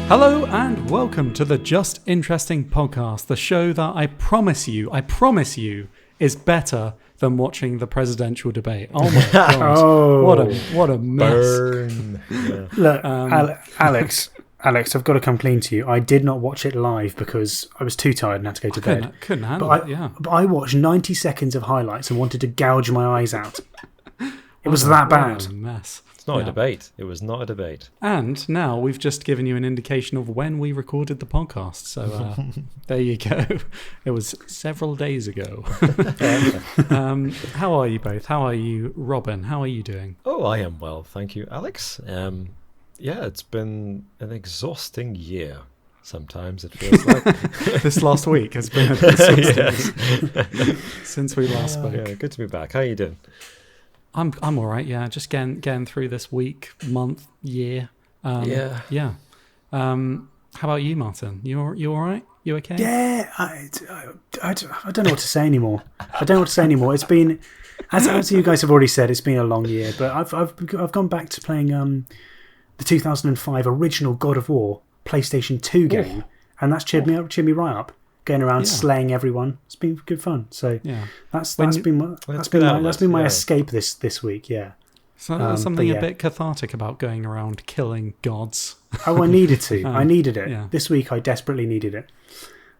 Hello and welcome to the Just Interesting podcast, the show that I promise you, is better than watching the presidential debate. Oh my god! What a mess! Burn. Yeah. Look, Alex, I've got to come clean to you. I did not watch it live because I was too tired and had to go to bed. Couldn't handle it. Yeah, but I watched 90 seconds of highlights and wanted to gouge my eyes out. It was that bad. What a mess. It's not a debate. It was not a debate. And now we've just given you an indication of when we recorded the podcast. So there you go. It was several days ago. How are you both? How are you, Robin? How are you doing? Oh, I am well, thank you, Alex. Yeah, it's been an exhausting year. Sometimes it feels like this last week has been exhausting since we last spoke. Yeah, good to be back. How are you doing? I'm all right. Yeah, just getting through this week, month, year. Yeah. How about you, Martin? You all right? You okay? Yeah, I don't know what to say anymore. It's been, as you guys have already said, it's been a long year. But I've gone back to playing the 2005 original God of War PlayStation 2 game, and that's cheered me right up. Going around slaying everyone, it's been good fun. So that's been my escape this week. Yeah, so something a bit cathartic about going around killing gods. Oh, I needed to. I needed it this week. I desperately needed it.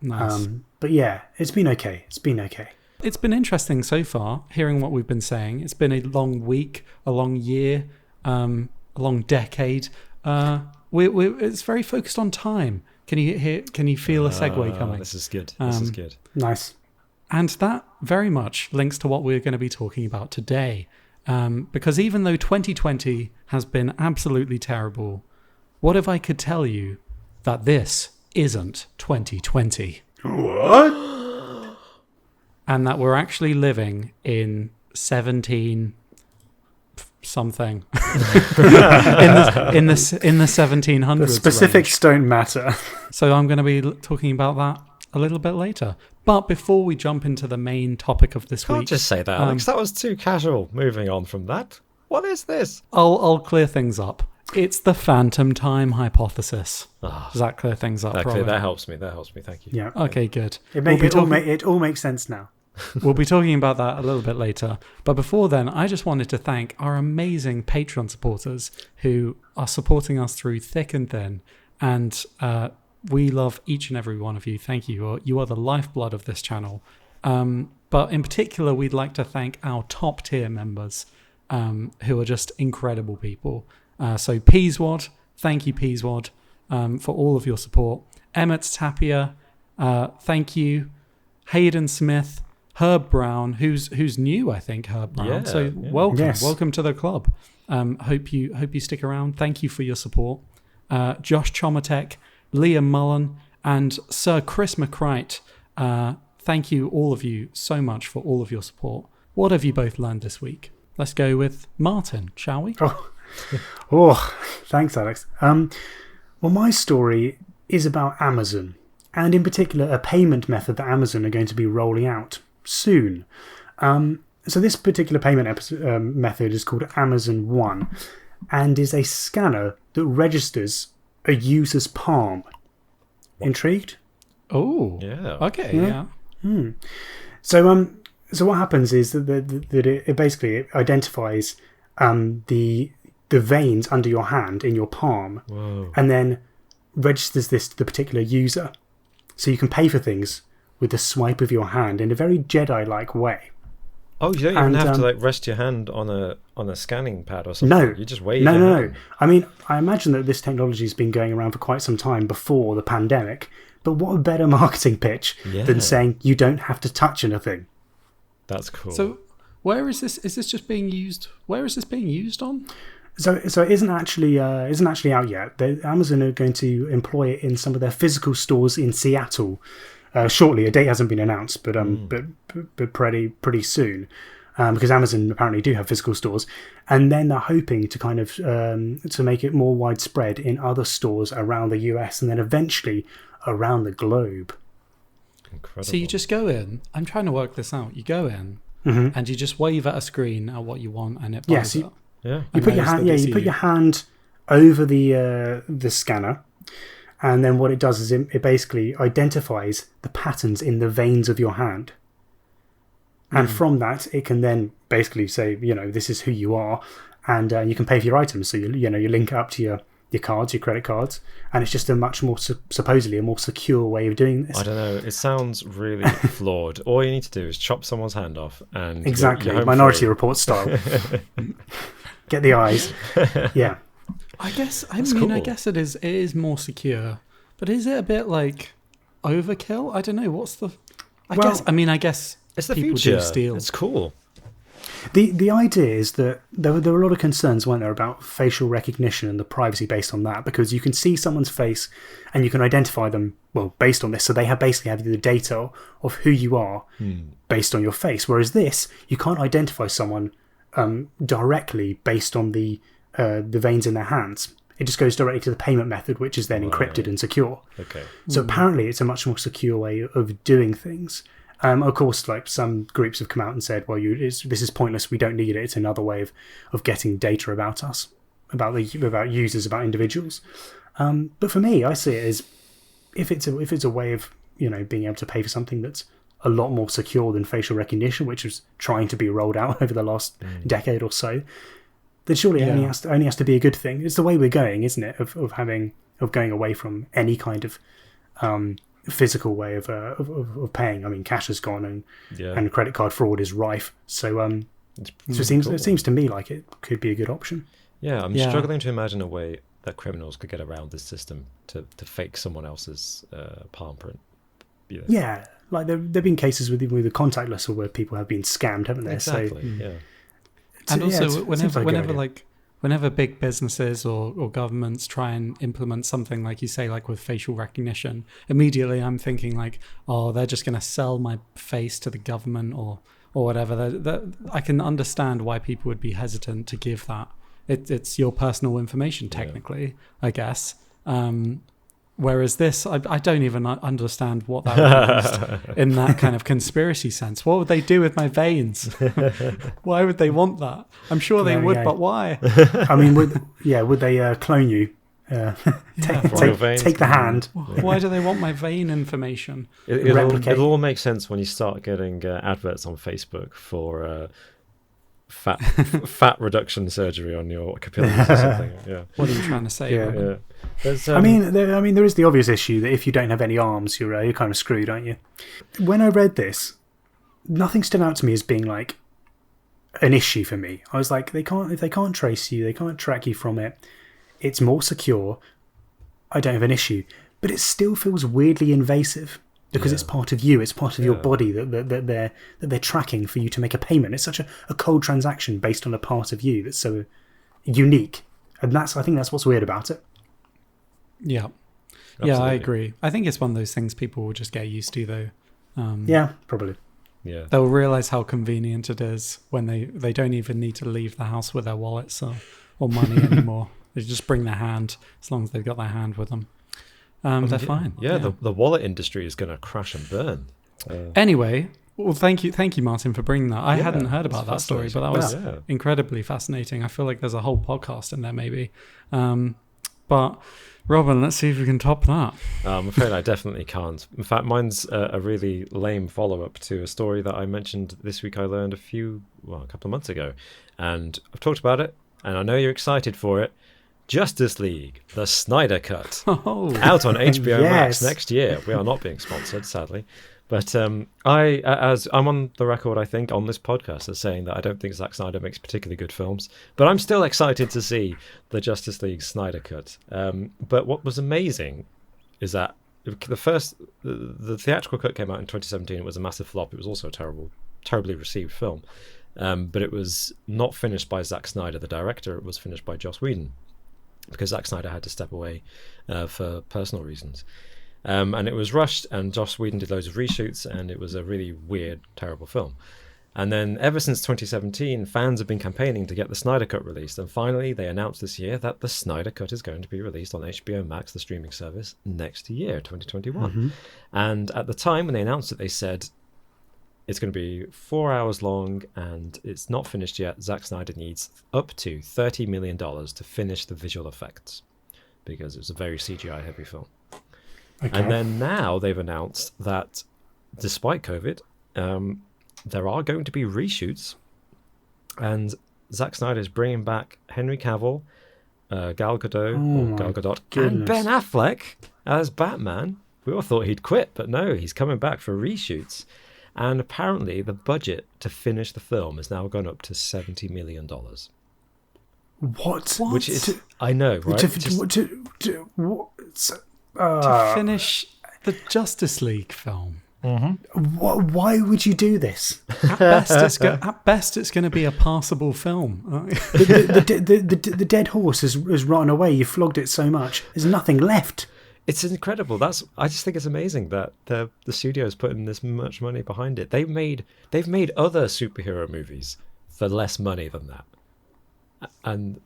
Nice. But yeah, it's been okay. It's been interesting so far. Hearing what we've been saying, it's been a long week, a long year, a long decade. It's very focused on time. Can you feel a segue coming? This is good. This is good. Nice. And that very much links to what we're going to be talking about today. Because even though 2020 has been absolutely terrible, what if I could tell you that this isn't 2020? What? And that we're actually living in 17 something in the 1700s. The specifics don't matter. So I'm going to be talking about that a little bit later. But before we jump into the main topic of this week, Can't just say that, Alex. That was too casual. Moving on from that, what is this? I'll clear things up. It's the phantom time hypothesis. Does that clear things up? That helps me. Thank you. Yeah. Okay. Good. It all makes sense now. We'll be talking about that a little bit later. But before then, I just wanted to thank our amazing Patreon supporters who are supporting us through thick and thin. And we love each and every one of you. Thank you. You are the lifeblood of this channel. But in particular, we'd like to thank our top tier members who are just incredible people. So Peaswad, thank you, Peaswad, for all of your support. Emmett Tapia, thank you. Hayden Smith, Herb Brown, who's new, I think, Herb Brown. Welcome to the club. Hope you stick around. Thank you for your support. Josh Chomatek, Liam Mullen, and Sir Chris McCrite. Thank you, all of you, so much for all of your support. What have you both learned this week? Let's go with Martin, shall we? Thanks, Alex. Well, my story is about Amazon, and in particular, a payment method that Amazon are going to be rolling out soon. So this particular payment method is called Amazon One, and is a scanner that registers a user's palm. Intrigued? Oh, yeah. Okay, yeah. So what happens is that it basically identifies the veins under your hand in your palm. Whoa. And then registers this to the particular user. So you can pay for things with the swipe of your hand in a very Jedi-like way. Oh, you don't even have to rest your hand on a scanning pad or something. No, you just wave. No. I mean, I imagine that this technology has been going around for quite some time before the pandemic. But what a better marketing pitch than saying you don't have to touch anything. That's cool. So, where is this? Is this just being used? Where is this being used on? So it isn't actually out yet. Amazon are going to employ it in some of their physical stores in Seattle shortly. A date hasn't been announced, but pretty soon, because Amazon apparently do have physical stores, and then they're hoping to kind of to make it more widespread in other stores around the US and then eventually around the globe. Incredible. So you just go in. I'm trying to work this out. You go in and you just wave at a screen at what you want, and it buys it. Yeah, you put your hand. Yeah, you put your hand over the scanner, And then what it does is it basically identifies the patterns in the veins of your hand. And from that, it can then basically say, this is who you are, and you can pay for your items. So, you link it up to your cards, your credit cards, and it's just a much more, supposedly, a more secure way of doing this. I don't know. It sounds really flawed. All you need to do is chop someone's hand off, and exactly, you're home Minority free. Report style. Get the eyes. Yeah. I guess cool. I guess it is more secure, but is it a bit like overkill? I don't know. What's the? I guess It's the people future. do steal. It's cool. The idea is that there were a lot of concerns, weren't there, about facial recognition and the privacy based on that, because you can see someone's face and you can identify them, well, based on this. So they basically have the data of who you are based on your face. Whereas this, you can't identify someone directly based on the veins in their hands. It just goes directly to the payment method, which is then encrypted and secure. Okay. So apparently it's a much more secure way of doing things. Of course, like some groups have come out and said, well, this is pointless. We don't need it. It's another way of getting data about us, about users, about individuals. But for me, I see it as if it's a way of being able to pay for something that's a lot more secure than facial recognition, which is trying to be rolled out over the last decade or so. Then surely it only has to be a good thing. It's the way we're going, isn't it? Of going away from any kind of physical way of paying. I mean, cash is gone, and credit card fraud is rife. So it seems to me like it could be a good option. Yeah, I'm struggling to imagine a way that criminals could get around this system to fake someone else's palm print. Yeah, like there've been cases with the contactless where people have been scammed, haven't there? Exactly. So, yeah. And also, whenever whenever big businesses or governments try and implement something like you say, like with facial recognition, immediately I'm thinking like, oh, they're just going to sell my face to the government or whatever. I can understand why people would be hesitant to give that. It's your personal information, technically, I guess. Whereas this, I don't even understand what that means in that kind of conspiracy sense. What would they do with my veins? Why would they want that? I'm sure they would, but why? I mean, would they clone you? Take the hand. Why do they want my vein information? It'll all make sense when you start getting adverts on Facebook for fat reduction surgery on your capillaries or something. Yeah. What are you trying to say? Yeah. I mean, there is the obvious issue that if you don't have any arms, you're kind of screwed, aren't you? When I read this, nothing stood out to me as being like an issue for me. I was like, if they can't trace you, they can't track you from it. It's more secure. I don't have an issue, but it still feels weirdly invasive because it's part of you. It's part of your body that they're tracking for you to make a payment. It's such a cold transaction based on a part of you that's so unique, and I think that's what's weird about it. Yeah. Absolutely. Yeah, I agree. I think it's one of those things people will just get used to, though. Yeah, probably. Yeah. They'll realize how convenient it is when they don't even need to leave the house with their wallets or money anymore. They just bring their hand, as long as they've got their hand with them. They're fine. Yeah, the wallet industry is going to crash and burn. Anyway, well, thank you, Martin, for bringing that. I hadn't heard about that story, but that was incredibly fascinating. I feel like there's a whole podcast in there, maybe. But Robin, let's see if we can top that. I'm afraid I definitely can't. In fact, mine's a really lame follow-up to a story that I mentioned this week. I learned a couple of months ago, and I've talked about it, and I know you're excited for it. Justice League, the Snyder Cut, out on HBO Max next year. We are not being sponsored, sadly. But I'm on the record, I think, on this podcast as saying that I don't think Zack Snyder makes particularly good films. But I'm still excited to see the Justice League Snyder Cut. But what was amazing is that the theatrical cut came out in 2017. It was a massive flop. It was also a terribly received film. But it was not finished by Zack Snyder, the director. It was finished by Joss Whedon, because Zack Snyder had to step away for personal reasons. And it was rushed, and Joss Whedon did loads of reshoots, and it was a really weird, terrible film. And then ever since 2017, fans have been campaigning to get the Snyder Cut released, and finally they announced this year that the Snyder Cut is going to be released on HBO Max, the streaming service, next year, 2021. Mm-hmm. And at the time when they announced it, they said it's going to be 4 hours long, and it's not finished yet. Zack Snyder needs up to $30 million to finish the visual effects. because it's a very CGI heavy film. Okay. And then now they've announced that despite COVID, there are going to be reshoots, and Zack Snyder is bringing back Henry Cavill, Gal Gadot, and Ben Affleck as Batman. We all thought he'd quit, but no, he's coming back for reshoots. And apparently the budget to finish the film has now gone up to $70 million. What? Which is, I know, right? To finish the Justice League film. Why would you do this? At best, it's going to be a passable film. The dead horse has rotted away. You flogged it so much. There's nothing left. It's incredible. I just think it's amazing that the studio's putting this much money behind it. They've made other superhero movies for less money than that. And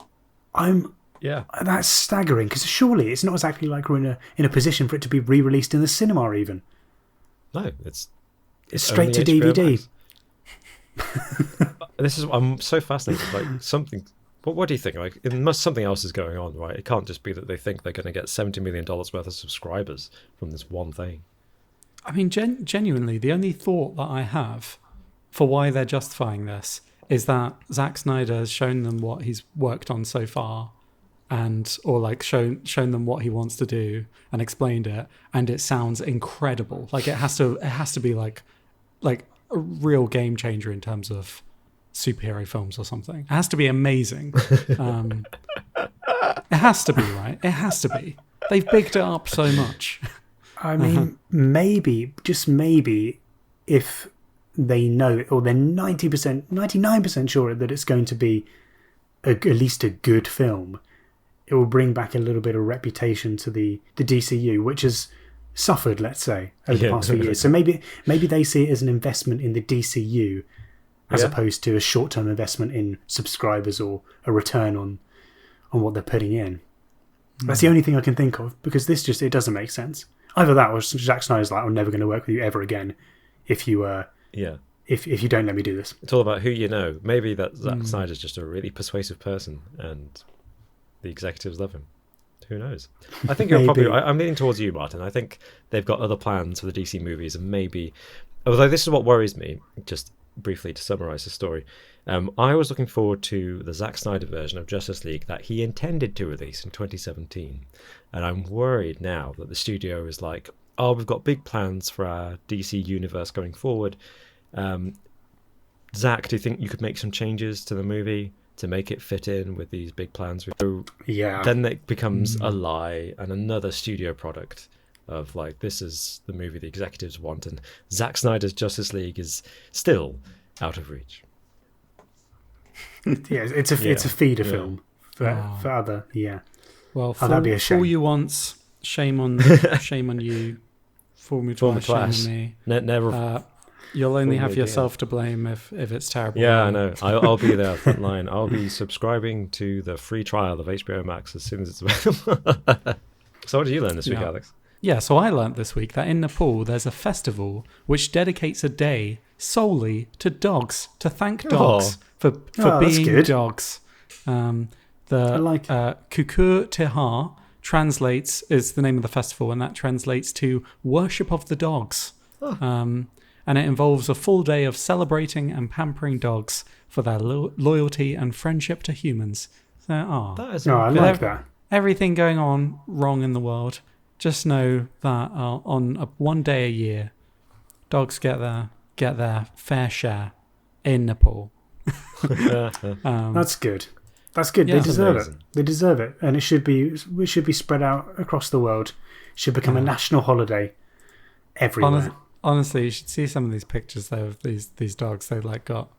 that's staggering, because surely it's not exactly like we're in a position for it to be re-released in the cinema even. No, it's straight to DVD. I'm so fascinated. Like something. What do you think? Like, something else is going on, right? It can't just be that they think they're going to get $70 million worth of subscribers from this one thing. I mean, genuinely, the only thought that I have for why they're justifying this is that Zack Snyder has shown them what he's worked on so far, or like shown them what he wants to do and explained it, and it sounds incredible. Like it has to be like a real game changer in terms of superhero films or something. It has to be amazing. It has to be, right? It has to be. They've bigged it up so much. I mean, maybe, just maybe, if they know, or they're 90%, 99% sure that it's going to be at least a good film, it will bring back a little bit of reputation to the DCU, which has suffered, let's say, over the past few years. So maybe they see it as an investment in the DCU as opposed to a short-term investment in subscribers or a return on what they're putting in. That's the only thing I can think of, because it doesn't make sense. Either that, or Zack Snyder's like, I'm never going to work with you ever again if you if you don't let me do this. It's all about who you know. Maybe that Zack Snyder's just a really persuasive person, and the executives love him. Who knows? I think you're probably. I'm leaning towards you, Martin. I think they've got other plans for the DC movies, and maybe, although this is what worries me, just briefly to summarize the story, I was looking forward to the Zack Snyder version of Justice League that he intended to release in 2017, and I'm worried now that the studio is like, oh, we've got big plans for our DC universe going forward. Zack, do you think you could make some changes to the movie to make it fit in with these big plans? Then it becomes a lie and another studio product of like, this is the movie the executives want, and Zack Snyder's Justice League is still out of reach. It's a feeder film for other. Well, that'd be a shame. Fool you once, shame on you. Fool me twice, shame on me. Never. You'll only have yourself to blame if it's terrible. Yeah, I know. I'll be there front line. I'll be subscribing to the free trial of HBO Max as soon as it's available. So what did you learn this week, Alex? Yeah, so I learnt this week that in Nepal there's a festival which dedicates a day solely to dogs, to thank dogs for being dogs. I like Kukur Tihar is the name of the festival, and that translates to worship of the dogs. And it involves a full day of celebrating and pampering dogs for their loyalty and friendship to humans. So, I like that. Everything going on wrong in the world, just know that on one day a year, dogs get their fair share in Nepal. That's good. That's good. They deserve it. They deserve it, and it should be spread out across the world. It should become a national holiday everywhere. Honestly, you should see some of these pictures though of these dogs. They've got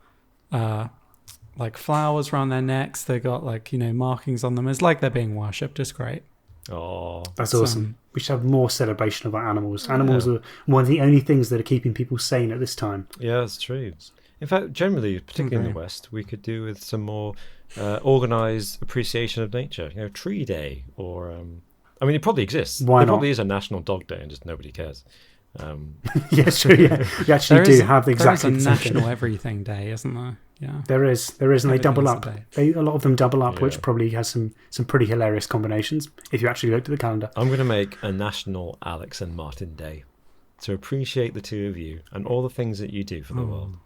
like flowers around their necks. They got markings on them. It's like they're being worshipped. It's great. Oh, that's awesome. We should have more celebration of our animals. Animals are one of the only things that are keeping people sane at this time. Yeah, that's true. In fact, generally, particularly in the West, we could do with some more organised appreciation of nature. Tree Day, or it probably exists. Why there not? Probably is a National Dog Day, and just nobody cares. Yeah, sure. Yeah, we actually do have exactly there is the a same thing. National Everything Day, isn't there? Yeah. There is, and they double up. Everything is A lot of them double up, Yeah. which probably has some pretty hilarious combinations if you actually looked at the calendar. I'm going to make a National Alex and Martin Day to appreciate the two of you and all the things that you do for the world.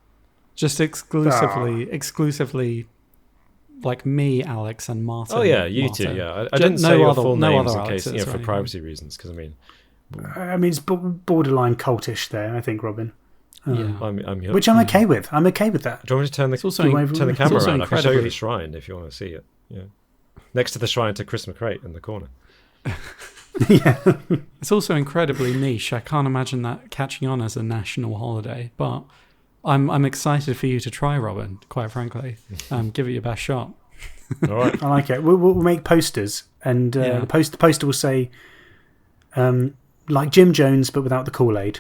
Just exclusively, like me, Alex, and Martin. Oh yeah, you Martin. two. Yeah, I didn't say your full names in case, for privacy reasons. Because I mean, it's borderline cultish there, I think, Robin. Yeah. Which I'm okay with. I'm okay with that. Do you want me to turn the turn camera around? I can show you the shrine if you want to see it. Yeah, next to the shrine to Chris McCrate in the corner. Yeah. It's also incredibly niche. I can't imagine that catching on as a national holiday, but I'm excited for you to try, Robin, quite frankly. Give it your best shot. All right. I like it. We'll make posters, and the poster will say, like Jim Jones, but without the Kool-Aid.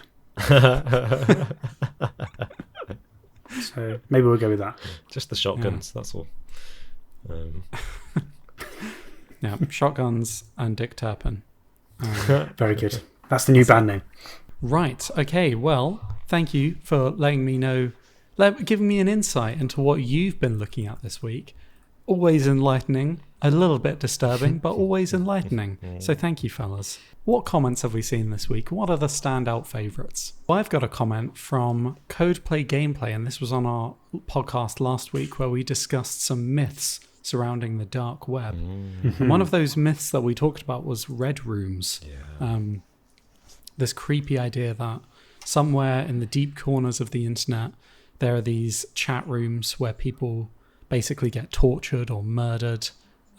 So maybe we'll go with that. Just the shotguns, that's all. Yeah, shotguns and Dick Turpin. Very good. That's the new band name. Right. Okay. Well, thank you for letting me know, giving me an insight into what you've been looking at this week. Always enlightening, a little bit disturbing, but always enlightening. So thank you, fellas. What comments have we seen this week? What are the standout favourites? Well, I've got a comment from Codeplay Gameplay, and this was on our podcast last week where we discussed some myths surrounding the dark web. And one of those myths that we talked about was red rooms. Yeah. This creepy idea that somewhere in the deep corners of the internet there are these chat rooms where people basically get tortured or murdered,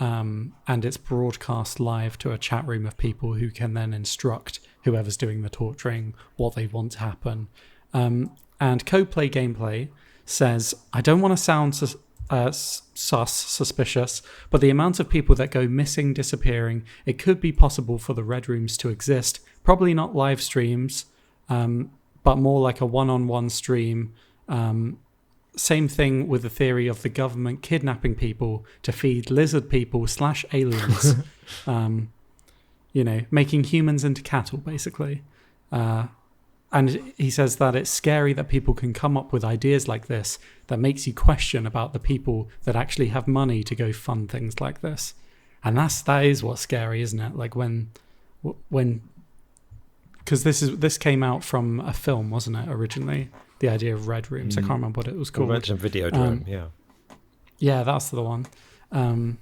and it's broadcast live to a chat room of people who can then instruct whoever's doing the torturing what they want to happen. And Codeplay Gameplay says, I don't want to sound suspicious, but the amount of people that go missing, disappearing, it could be possible for the red rooms to exist. Probably not live streams, but more like a one-on-one stream. Same thing with the theory of the government kidnapping people to feed lizard people / aliens. Making humans into cattle, basically. And he says that it's scary that people can come up with ideas like this that makes you question about the people that actually have money to go fund things like this. And that is what's scary, isn't it? Like when because this came out from a film, wasn't it, originally? The idea of red rooms. I can't remember what it was called. You mentioned Videodrome, yeah. Yeah, that's the one. And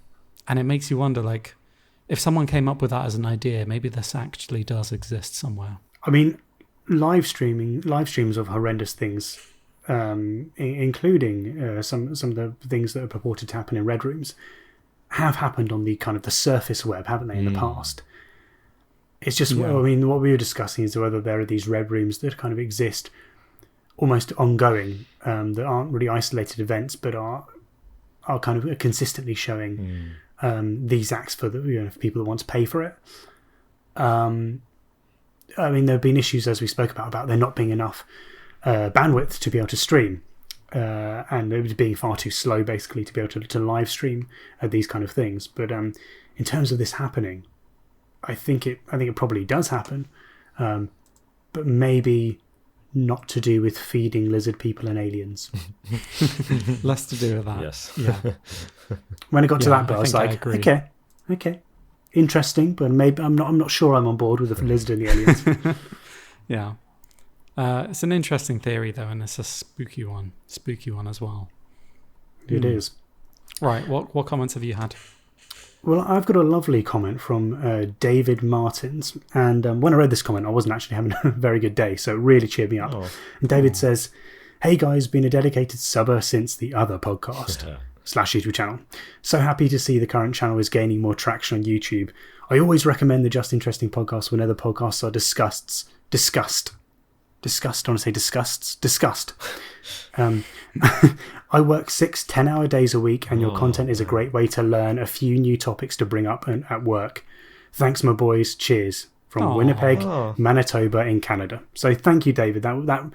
it makes you wonder, like, if someone came up with that as an idea, maybe this actually does exist somewhere. I mean, live streams of horrendous things, including some of the things that are purported to happen in red rooms, have happened on the kind of the surface web, haven't they, in the past? It's just, I mean, what we were discussing is whether there are these red rooms that kind of exist almost ongoing, that aren't really isolated events, but are kind of consistently showing these acts for for people that want to pay for it. I mean, there have been issues, as we spoke about there not being enough bandwidth to be able to stream, and it being far too slow, basically, to be able to live stream these kind of things. But in terms of this happening, I think it probably does happen, but maybe not to do with feeding lizard people and aliens. Less to do with that. Yes. Yeah. When I got to that bit, I was like, okay, interesting, but maybe I'm not sure I'm on board with the lizard and the aliens. Yeah. It's an interesting theory, though, and it's a spooky one as well. It is. Right. What comments have you had? Well, I've got a lovely comment from David Martins, and when I read this comment, I wasn't actually having a very good day, so it really cheered me up. And David says, "Hey guys, been a dedicated subber since the other podcast / YouTube channel. So happy to see the current channel is gaining more traction on YouTube. I always recommend the Just Interesting podcast when other podcasts are discussed. I want to say discussed. I work 6-10 hour days a week, and your content is a great way to learn a few new topics to bring up at work. Thanks, my boys. Cheers." From Winnipeg, Manitoba in Canada. So thank you, David. That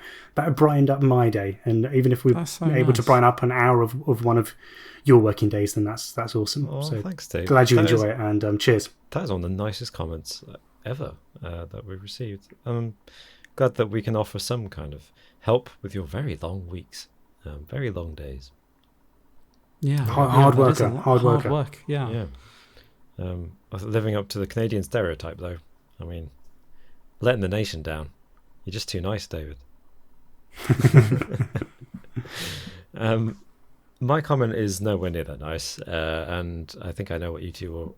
brightened up my day, and even if we're able to brighten up an hour of one of your working days, then that's awesome. So thanks, Dave. Glad you enjoy it, and cheers. That is one of the nicest comments ever that we've received. glad that we can offer some kind of help with your very long weeks, very long days. Yeah, Hard that is worker, a hard worker. work. Yeah. Living up to the Canadian stereotype, though. I mean, letting the nation down. You're just too nice, David. My comment is nowhere near that nice, and I think I know what you two will,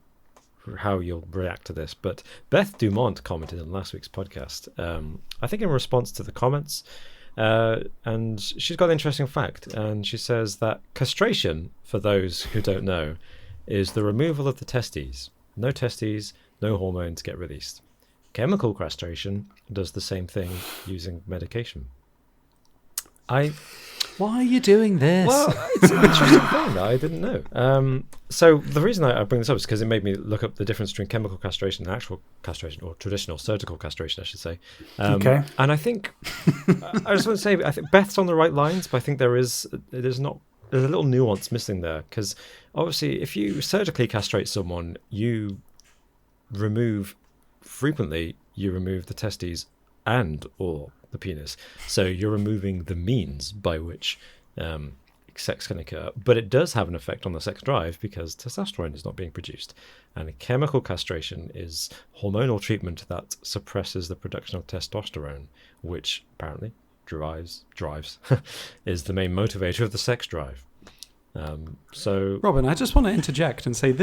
how you'll react to this. But Beth Dumont commented in last week's podcast, I think in response to the comments, and she's got an interesting fact, and she says that castration, for those who don't know, is the removal of the testes. No testes, no hormones get released. Chemical castration does the same thing using medication. Why are you doing this? Well, it's an interesting thing that I didn't know. So the reason I bring this up is because it made me look up the difference between chemical castration and actual castration, or traditional surgical castration, I should say. Okay. And I think, I just want to say, I think Beth's on the right lines, but I think there's a little nuance missing there, because obviously if you surgically castrate someone, you remove the testes and or the penis, so you're removing the means by which sex can occur, but it does have an effect on the sex drive because testosterone is not being produced, and chemical castration is hormonal treatment that suppresses the production of testosterone, which apparently drives is the main motivator of the sex drive. So Robin, I just want to interject and say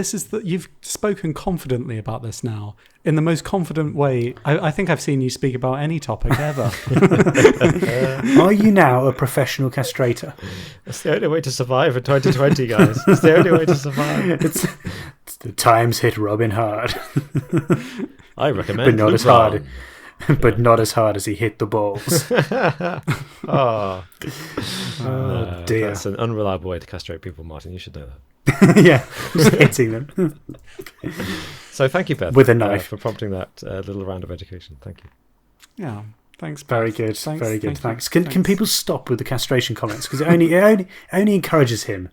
you've spoken confidently about this now in the most confident way I think I've seen you speak about any topic ever. Are you now a professional castrator? it's the only way to survive in 2020, guys. It's the only way to survive. It's the times hit Robin hard. I recommend, but not as Lupron. hard. But not as hard as he hit the balls. Oh Dear. That's an unreliable way to castrate people, Martin. You should know that. Yeah, just hitting them. So thank you, Beth, with a knife, for prompting that little round of education. Thank you. Yeah, thanks. Very Beth. good. Thanks, Very good. thank you. Thanks. Can people stop with the castration comments, because it only encourages him.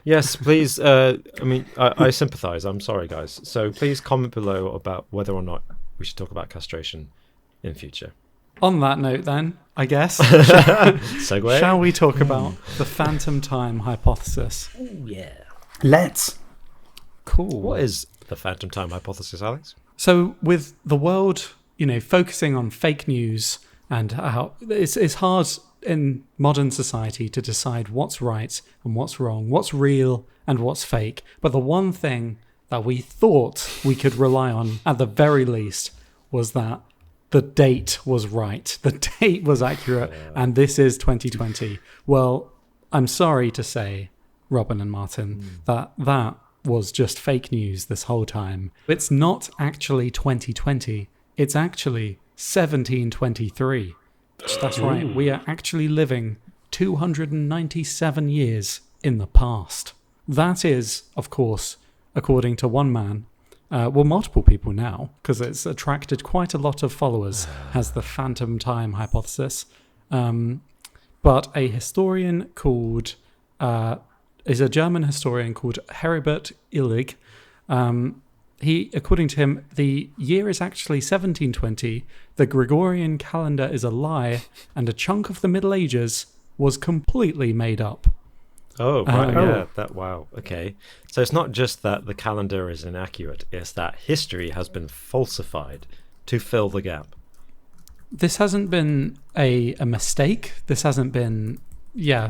Yes, please. I sympathise. I'm sorry, guys. So please comment below about whether or not we should talk about castration in future. On that note, then, I guess, Segue. shall we talk about the phantom time hypothesis? Ooh, yeah. Let's. Cool. What is the phantom time hypothesis, Alex? So, with the world, focusing on fake news and how it's hard in modern society to decide what's right and what's wrong, what's real and what's fake. But the one thing that we thought we could rely on, at the very least, was that the date was right. The date was accurate, and this is 2020. Well, I'm sorry to say, Robin and Martin, that was just fake news this whole time. It's not actually 2020. It's actually 1723. That's right. We are actually living 297 years in the past. That is, of course, according to one man, multiple people now, because it's attracted quite a lot of followers, has the phantom time hypothesis. But a historian called, is a German historian called Heribert Illig. According to him, the year is actually 1720, the Gregorian calendar is a lie, and a chunk of the Middle Ages was completely made up. Oh, right, yeah. Wow, okay. So it's not just that the calendar is inaccurate, it's that history has been falsified to fill the gap. This hasn't been a mistake. This hasn't been,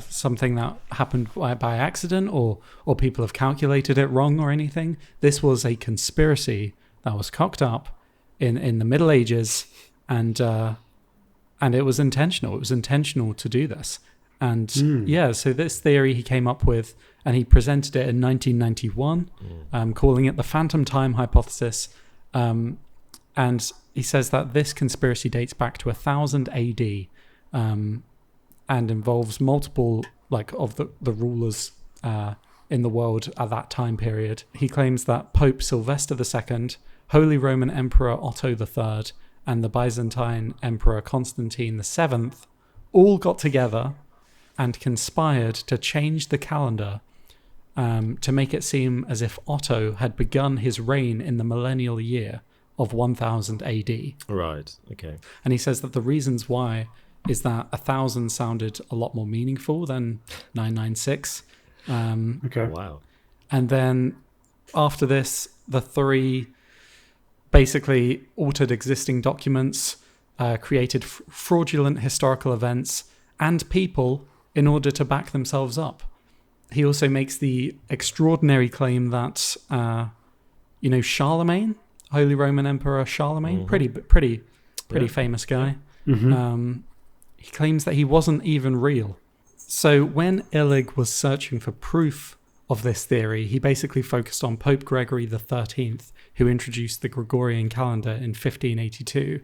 something that happened by accident or people have calculated it wrong or anything. This was a conspiracy that was cocked up in the Middle Ages, and it was intentional. It was intentional to do this. And so this theory he came up with, and he presented it in 1991, calling it the phantom time hypothesis. And he says that this conspiracy dates back to 1000 AD, and involves multiple of the rulers in the world at that time period. He claims that Pope Sylvester II, Holy Roman Emperor Otto III, and the Byzantine Emperor Constantine VII all got together and conspired to change the calendar to make it seem as if Otto had begun his reign in the millennial year, of 1000 AD. Right. Okay. And he says that the reasons why is that 1000 sounded a lot more meaningful than 996. Okay. Wow. And then after this, the three basically altered existing documents, created fraudulent historical events and people in order to back themselves up. He also makes the extraordinary claim that, Charlemagne, Holy Roman Emperor Charlemagne, pretty famous guy. He claims that he wasn't even real. So when Illig was searching for proof of this theory, he basically focused on Pope Gregory XIII, who introduced the Gregorian calendar in 1582.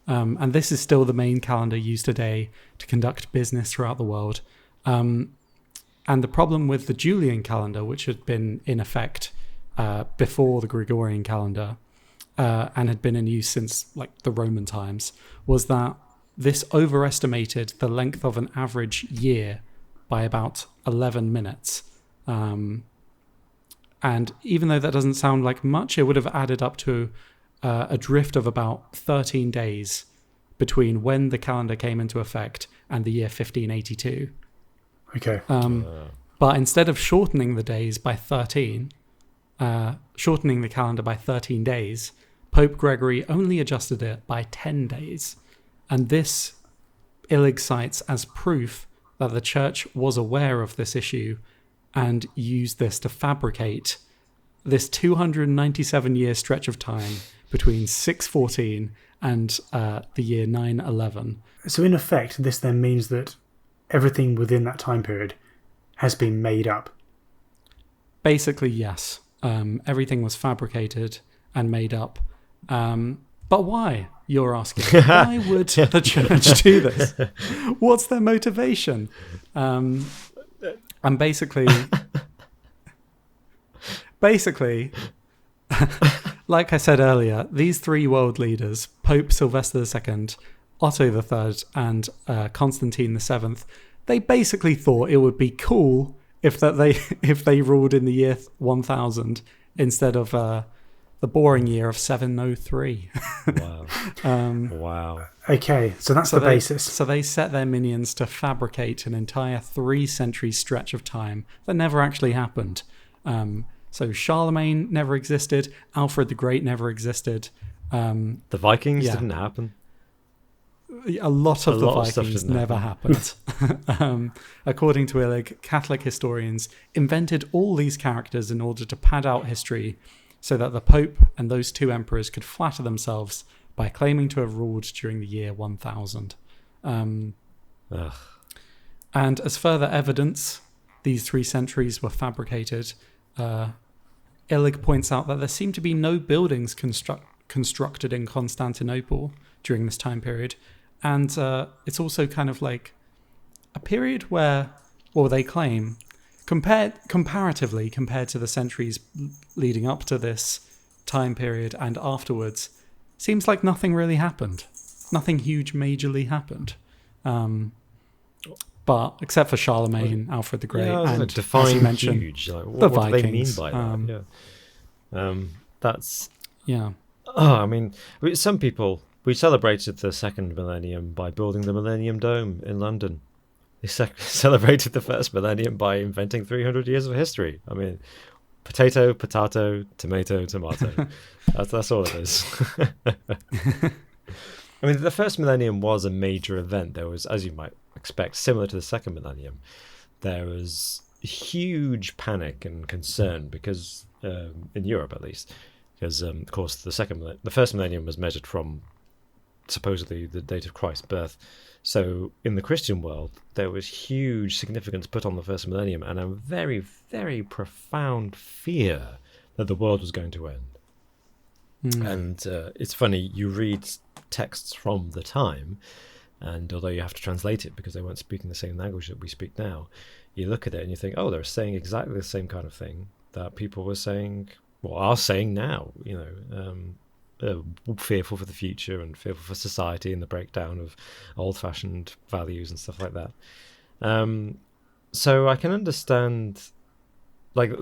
And this is still the main calendar used today to conduct business throughout the world. And the problem with the Julian calendar, which had been in effect before the Gregorian calendar and had been in use since the Roman times, was that this overestimated the length of an average year by about 11 minutes. And even though that doesn't sound like much, it would have added up to a drift of about 13 days between when the calendar came into effect and the year 1582. Okay. But instead of shortening the days by 13, shortening the calendar by 13 days, Pope Gregory only adjusted it by 10 days. And this Illig cites as proof that the church was aware of this issue and used this to fabricate this 297-year stretch of time between 614 and the year 911. So in effect, this then means that everything within that time period has been made up. Basically, yes. Everything was fabricated and made up. But why, you're asking? Why would the church do this? What's their motivation? And basically, like I said earlier, these three world leaders, Pope Sylvester II, Otto III, and Constantine VII, they basically thought it would be cool if they ruled in the year 1000 instead of the boring year of 703. Wow. Wow. Okay, so that's the basis. So they set their minions to fabricate an entire 3-century stretch of time that never actually happened. So Charlemagne never existed. Alfred the Great never existed. The Vikings didn't happen. A lot of the Vikings never happened. According to Illig, Catholic historians invented all these characters in order to pad out history so that the Pope and those two emperors could flatter themselves by claiming to have ruled during the year 1000. And as further evidence, these 3 centuries were fabricated. Illig points out that there seem to be no buildings constructed in Constantinople during this time period. And it's also kind of like a period where, well, they claim, comparatively compared to the centuries leading up to this time period and afterwards, seems like nothing really happened. Nothing huge majorly happened. But except for Charlemagne, Alfred the Great, and define as you mentioned, huge. Like, the what Vikings. do they mean by that? That's... Yeah. Oh, I mean, some people... We celebrated the second millennium by building the Millennium Dome in London. They celebrated the first millennium by inventing 300 years of history. I mean, potato, tomato. That's all it is. I mean, the first millennium was a major event. There was, as you might expect, similar to the second millennium, there was huge panic and concern because, in Europe at least, because of course the first millennium was measured from supposedly the date of Christ's birth. So in the Christian world, there was huge significance put on the first millennium and a very, very profound fear that the world was going to end. And it's funny, you read texts from the time, and although you have to translate it because they weren't speaking the same language that we speak now, you look at it and you think, oh, they're saying exactly the same kind of thing that people were saying, well, are saying now, fearful for the future and fearful for society and the breakdown of old-fashioned values and stuff like that. So I can understand, like,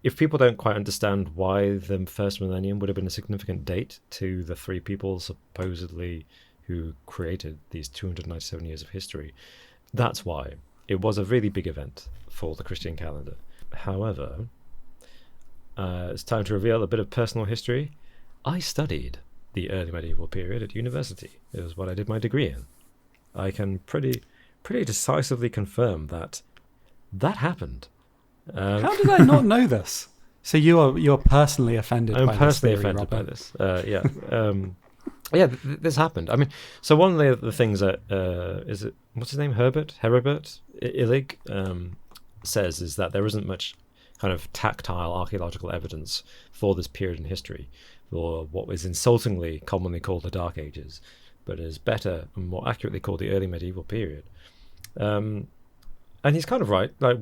if people don't quite understand why the first millennium would have been a significant date to the three people supposedly who created these 297 years of history, that's why. It was a really big event for the Christian calendar. However, it's time to reveal a bit of personal history. I studied the early medieval period at university. It was what I did my degree in. I can pretty decisively confirm that happened. How did I not know this? So you're personally offended by this? I'm personally theory, offended Robert. by this. This happened. I mean, so one of the things that what's his name, Herbert Illig says is that there isn't much kind of tactile archaeological evidence for this period in history, or what was insultingly commonly called the Dark Ages, but is better and more accurately called the early medieval period. And he's kind of right. Like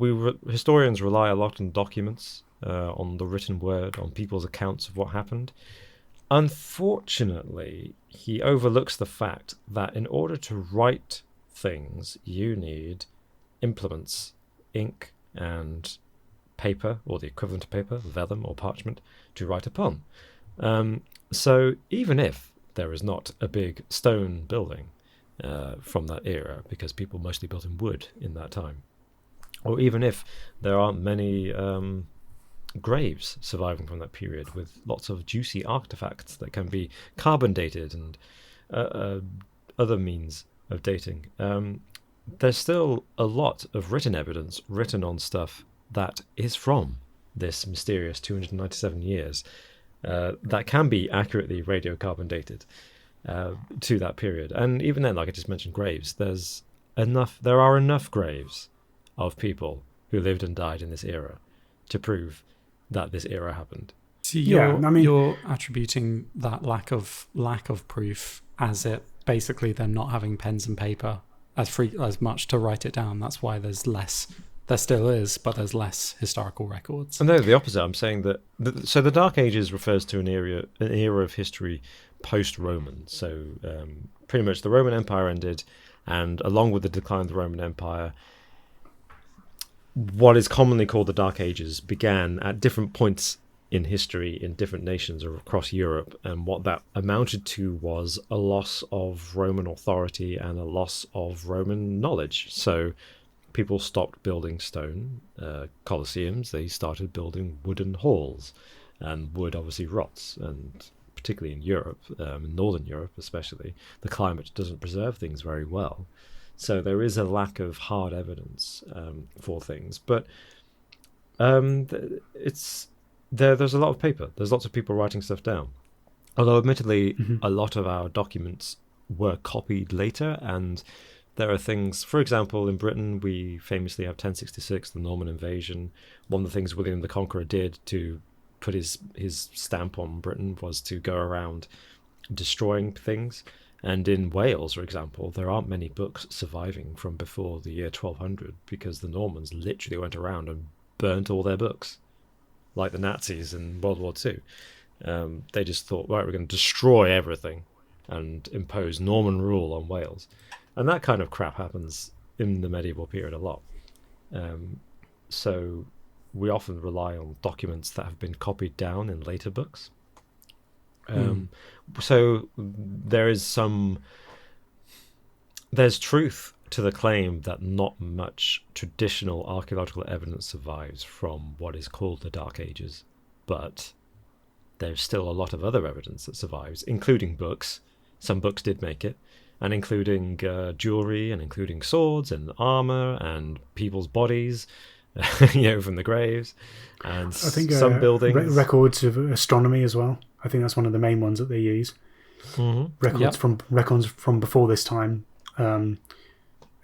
historians rely a lot on documents, on the written word, on people's accounts of what happened. Unfortunately, he overlooks the fact that in order to write things, you need implements, ink and paper, or the equivalent of paper, vellum or parchment, to write upon. So even if there is not a big stone building from that era, because people mostly built in wood in that time, or even if there aren't many graves surviving from that period with lots of juicy artifacts that can be carbon dated and other means of dating, there's still a lot of written evidence written on stuff that is from this mysterious 297 years that can be accurately radiocarbon dated to that period. And even then, like I just mentioned, graves, there are enough graves of people who lived and died in this era to prove that this era happened. So you're attributing that lack of proof as it basically them not having pens and paper as much to write it down. That's why there's less. There still is, but there's less historical records. No, the opposite. I'm saying that so the Dark Ages refers to an era of history post-Roman. So pretty much the Roman Empire ended, and along with the decline of the Roman Empire, what is commonly called the Dark Ages began at different points in history in different nations across Europe, and what that amounted to was a loss of Roman authority and a loss of Roman knowledge. So people stopped building stone colosseums. They started building wooden halls, and wood obviously rots, and particularly in Europe, in Northern Europe especially, the climate doesn't preserve things very well. So there is a lack of hard evidence for things, but there's a lot of paper. There's lots of people writing stuff down. Although, admittedly, a lot of our documents were copied later, and there are things, for example, in Britain, we famously have 1066, the Norman invasion. One of the things William the Conqueror did to put his stamp on Britain was to go around destroying things. And in Wales, for example, there aren't many books surviving from before the year 1200 because the Normans literally went around and burnt all their books, like the Nazis in World War II. They just thought, right, we're going to destroy everything and impose Norman rule on Wales. And that kind of crap happens in the medieval period a lot. So we often rely on documents that have been copied down in later books. So there's truth to the claim that not much traditional archaeological evidence survives from what is called the Dark Ages, but there's still a lot of other evidence that survives, including books. Some books did make it, and including jewelry, and including swords and armor and people's bodies, from the graves, and I think some buildings. Records of astronomy as well. I think that's one of the main ones that they use. Records from before this time, were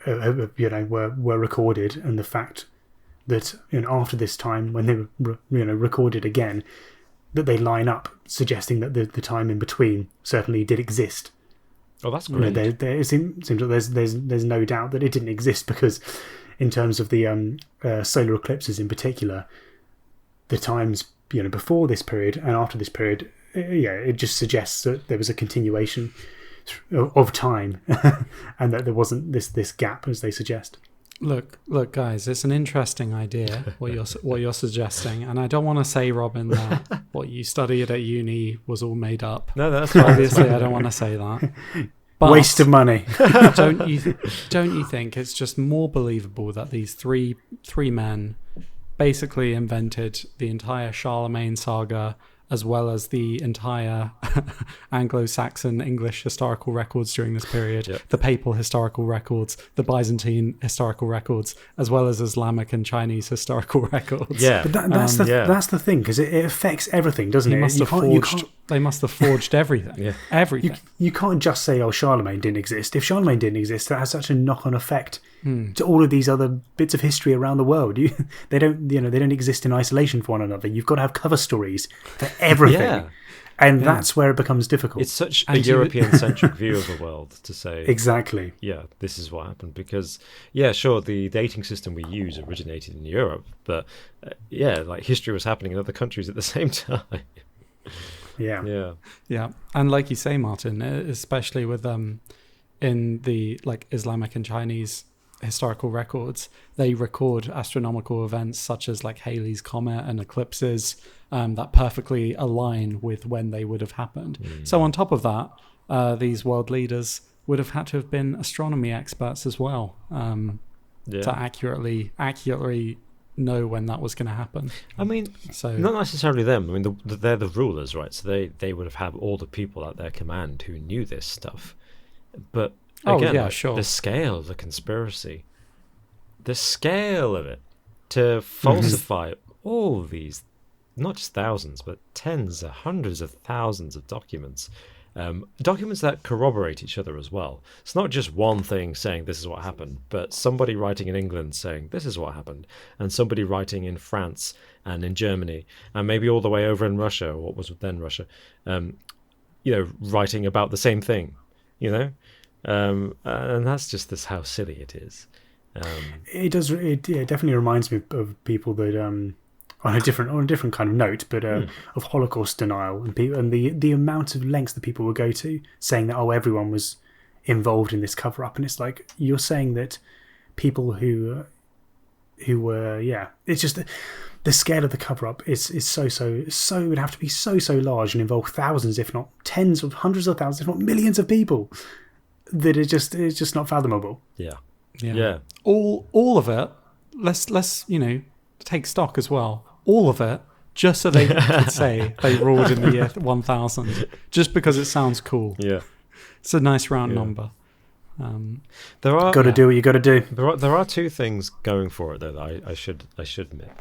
recorded, and the fact that after this time, when they were recorded again, that they line up, suggesting that the time in between certainly did exist. Oh, that's great. It seems that there's no doubt that it didn't exist, because in terms of the solar eclipses in particular, the times before this period and after this period, it just suggests that there was a continuation of time and that there wasn't this gap as they suggest. Look, guys, it's an interesting idea what you're suggesting, and I don't want to say, Robin, that what you studied at uni was all made up. No, that's fine. Obviously, I don't want to say that. But Waste of money. don't you think it's just more believable that these three men basically invented the entire Charlemagne saga, as well as the entire Anglo-Saxon English historical records during this period, the papal historical records, the Byzantine historical records, as well as Islamic and Chinese historical records. Yeah, But that's the thing, because it affects everything, doesn't it? They must have forged everything. Yeah. Everything. You can't just say, "Oh, Charlemagne didn't exist." If Charlemagne didn't exist, that has such a knock-on effect to all of these other bits of history around the world. They don't exist in isolation for one another. You've got to have cover stories for everything, and that's where it becomes difficult. It's such a European-centric view of the world to say exactly. Yeah, this is what happened because sure, the dating system we use originated in Europe, but like history was happening in other countries at the same time. Yeah. And like you say, Martin, especially with in the like Islamic and Chinese historical records, they record astronomical events such as like Halley's Comet and eclipses that perfectly align with when they would have happened. So on top of that, these world leaders would have had to have been astronomy experts as well to accurately know when that was going to happen. I mean, so not necessarily them. I mean, they're the rulers, right? So they would have had all the people at their command who knew this stuff. But again, sure. The scale of the conspiracy, the scale of it to falsify all these, not just thousands, but tens of hundreds of thousands of documents. Documents that corroborate each other as well. It's not just one thing saying this is what happened, but somebody writing in England saying this is what happened, and somebody writing in France and in Germany, and maybe all the way over in Russia, or what was then Russia, writing about the same thing, and that's just how silly it is. It does. It definitely reminds me of people that on a different kind of note, but of Holocaust denial and the amount of lengths that people will go to saying that everyone was involved in this cover up, and it's like you're saying that people who were it's just the scale of the cover up is so it would have to be so large and involve thousands, if not tens of hundreds of thousands, if not millions of people, that it's just not fathomable. Yeah. All of it. Let's take stock as well. All of it, just so they could say they ruled in the year 1000, just because it sounds cool. Yeah, it's a nice round number. There are got to do what you got to do. There are two things going for it though that I should admit.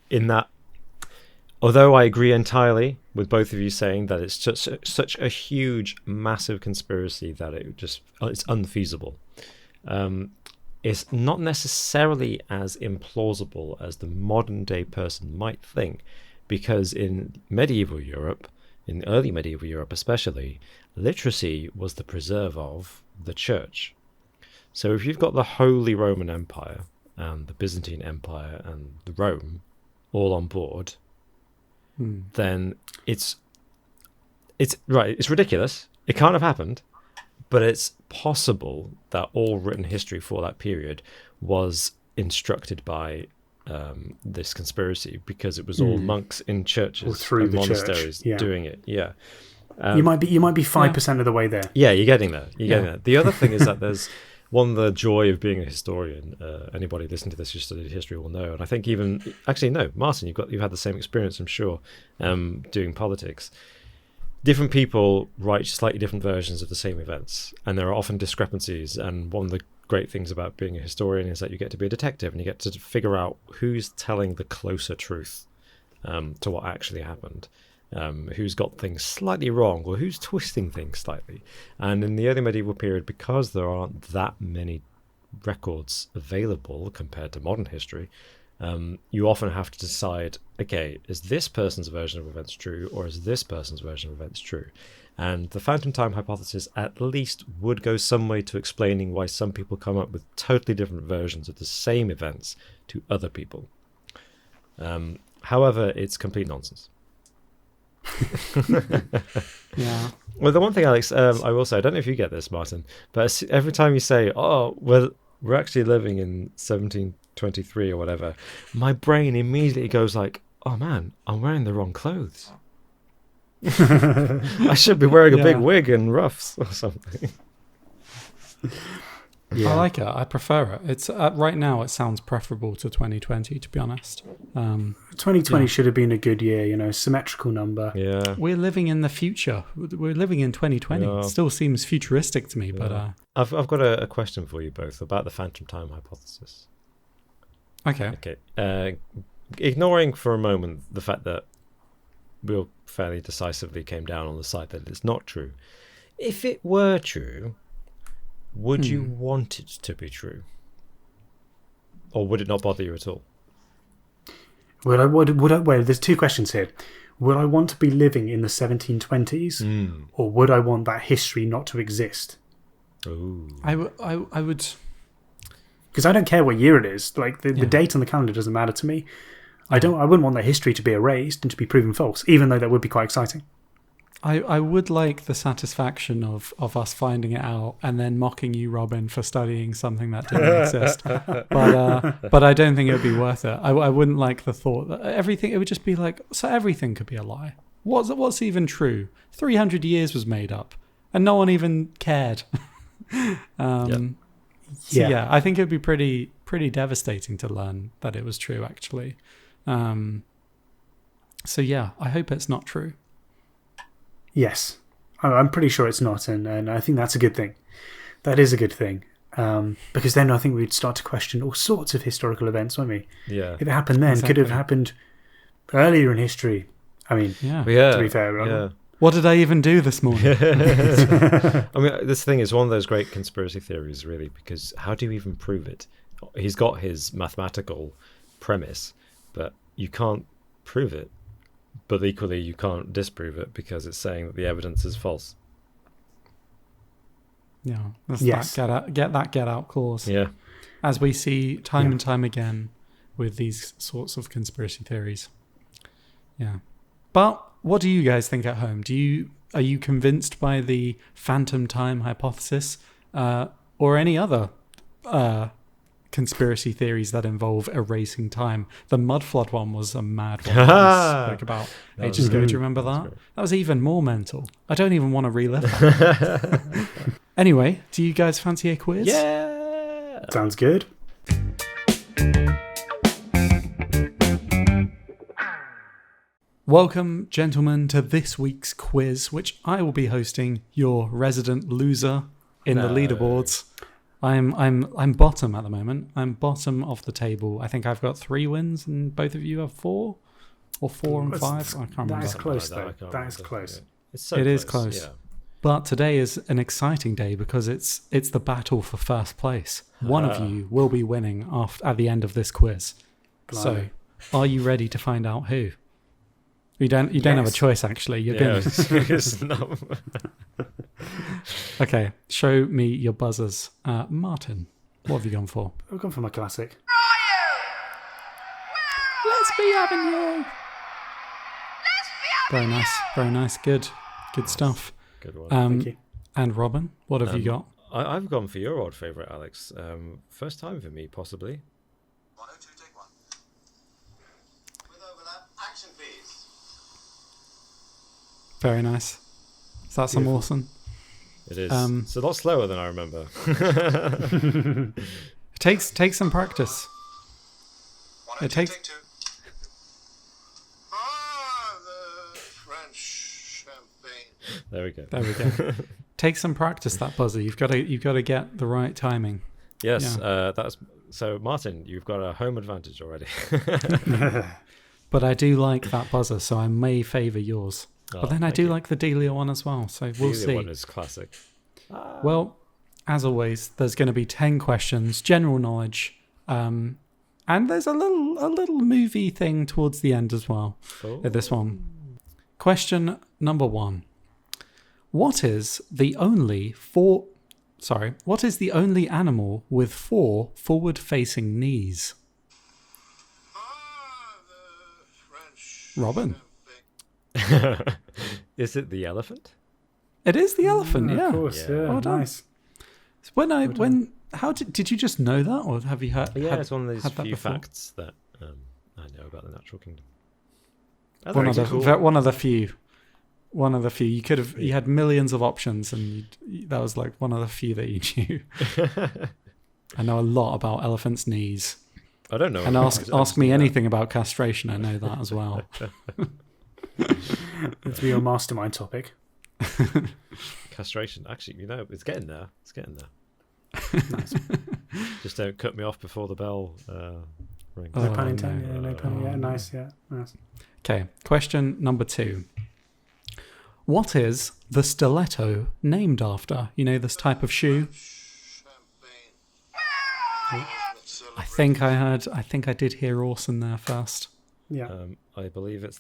In that, although I agree entirely with both of you saying that it's just such a huge, massive conspiracy that it's unfeasible. It's not necessarily as implausible as the modern day person might think, because in medieval Europe, in early medieval Europe especially, literacy was the preserve of the church. So if you've got the Holy Roman Empire and the Byzantine Empire and the Rome all on board, then it's ridiculous. It can't have happened. But it's possible that all written history for that period was instructed by this conspiracy, because it was all monks in churches and monasteries doing it. Yeah, you might be 5% of the way there. Yeah, you're getting there. Getting there. The other thing is that there's the joy of being a historian. Anybody listening to this who studied history will know, and I think Martin, you've had the same experience, I'm sure, doing politics. Different people write slightly different versions of the same events, and there are often discrepancies. And one of the great things about being a historian is that you get to be a detective, and you get to figure out who's telling the closer truth to what actually happened, who's got things slightly wrong, or who's twisting things slightly. And in the early medieval period, because there aren't that many records available compared to modern history, you often have to decide, okay, is this person's version of events true, or is this person's version of events true? And the phantom time hypothesis at least would go some way to explaining why some people come up with totally different versions of the same events to other people. However, it's complete nonsense. Yeah. Well, the one thing, Alex, I will say, I don't know if you get this, Martin, but every time you say, we're actually living in 1723 or whatever, my brain immediately goes like, oh man, I'm wearing the wrong clothes. I should be wearing a big wig and ruffs or something. I like it. I prefer it. It's right now. It sounds preferable to 2020, to be honest. 2020 should have been a good year. Symmetrical number. Yeah, we're living in the future. We're living in 2020. Yeah. It still seems futuristic to me, but I've got a question for you both about the phantom time hypothesis. Okay. Ignoring for a moment the fact that we fairly decisively came down on the side that it's not true. If it were true, would you want it to be true? Or would it not bother you at all? Well, there's two questions here. Would I want to be living in the 1720s, or would I want that history not to exist? Ooh. I would. Because I don't care what year it is. Like the date on the calendar doesn't matter to me. I wouldn't want that history to be erased and to be proven false, even though that would be quite exciting. I would like the satisfaction of us finding it out and then mocking you, Robin, for studying something that didn't exist. But I don't think it would be worth it. I wouldn't like the thought that everything. It would just be like, so everything could be a lie. What's even true? 300 years was made up, and no one even cared. Yeah, I think it would be pretty devastating to learn that it was true, actually. So yeah, I hope it's not true. Yes, I'm pretty sure it's not, and I think that's a good thing. That is a good thing, because then I think we'd start to question all sorts of historical events, won't we? Yeah. If it happened then, could it have happened earlier in history? I mean, to be fair, what did I even do this morning? I mean, this thing is one of those great conspiracy theories, really, because how do you even prove it? He's got his mathematical premise, but you can't prove it. But equally, you can't disprove it because it's saying that the evidence is false. Yeah, that's that get out clause. Yeah, as we see time and time again with these sorts of conspiracy theories. Yeah, but what do you guys think at home? Are you convinced by the phantom time hypothesis, or any other conspiracy theories that involve erasing time? The mud flood one was a mad one that we spoke about ages ago. Do you remember that? That was even more mental. I don't even want to relive that. Anyway, do you guys fancy a quiz? Yeah, sounds good. Welcome, gentlemen, to this week's quiz, which I will be hosting, your resident loser in the leaderboards. I'm bottom at the moment. I'm bottom of the table. I think I've got 3 wins, and both of you have 4, or 4 and 5. I can't remember. That is close, though. That is close. It is close. Yeah. But today is an exciting day because it's the battle for first place. One of you will be winning at the end of this quiz. Blimey. So, are you ready to find out who? You don't have a choice, actually. You're going to. Okay, show me your buzzers. Martin, what have you gone for? I've gone for my classic. Let's be having you. Very nice, very nice. Good stuff. Good one. Thank you. And Robin, what have you got? I've gone for your old favourite, Alex. First time for me, possibly. 102, take 1. With overlap, action please. Very nice. Is that some Lawson? It is. It's a lot slower than I remember. Take some practice. 102, It takes. take 2. Ah, the French champagne. There we go. There we go. Take some practice, that buzzer. You've got to get the right timing. Yes, that's so. Martin, you've got a home advantage already. But I do like that buzzer, so I may favour yours. But then I do like the Delia one as well, so we'll see. The one is classic. Well, as always, there's going to be 10 questions, general knowledge, and there's a little movie thing towards the end as well. At this one. Question number 1. What is the only animal with 4 forward-facing knees? Ah, the French Robin. champagne. Is it the elephant? It is the elephant, yeah. Of course, yeah. Well done. Nice. When How did you just know that, or have you heard? Yeah, it's one of these had that few before? facts that I know about the natural kingdom. Oh, One that's of the cool. one of the few. One of the few. You could have. You had millions of options, and that was like one of the few that you knew. I know a lot about elephants' knees. I don't know. And ask me anything about castration. I know that as well. That'd be your mastermind topic. Castration. Actually, it's getting there. It's getting there. Nice. Just don't cut me off before the bell rings. No Oh, pun intended. no. Yeah, no pun. Yeah, nice. Yeah, nice. Okay. Question number 2. What is the stiletto named after? You know this type of shoe. Champagne. I think I did hear Orson there first. Yeah. I believe it's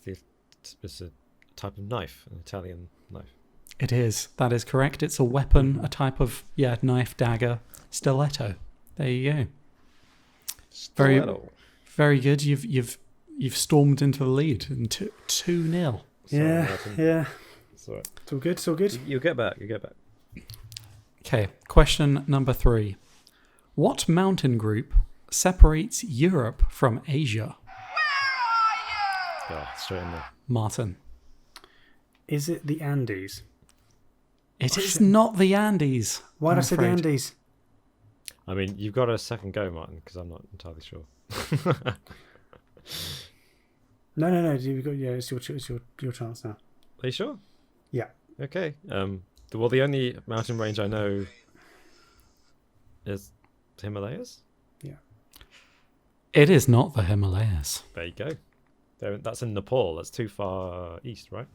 a type of knife, an Italian knife. It is. That is correct. It's a weapon, a type of knife, dagger, stiletto. There you go. Very, very good. You've stormed into the lead in 2-0. Yeah. Yeah. It's all right. It's all good. It's all good. You'll get back. Okay. Question number 3. What mountain group separates Europe from Asia? Yeah, straight in there. Martin. Is it the Andes? It is not the Andes. Why I'm did I say the afraid. Andes? I mean, you've got a second go, Martin, because I'm not entirely sure. No. You've got, yeah, it's your chance now. Are you sure? Yeah. Okay. Well, the only mountain range I know is the Himalayas. It is not the Himalayas. There you go. That's in Nepal. That's too far east, right?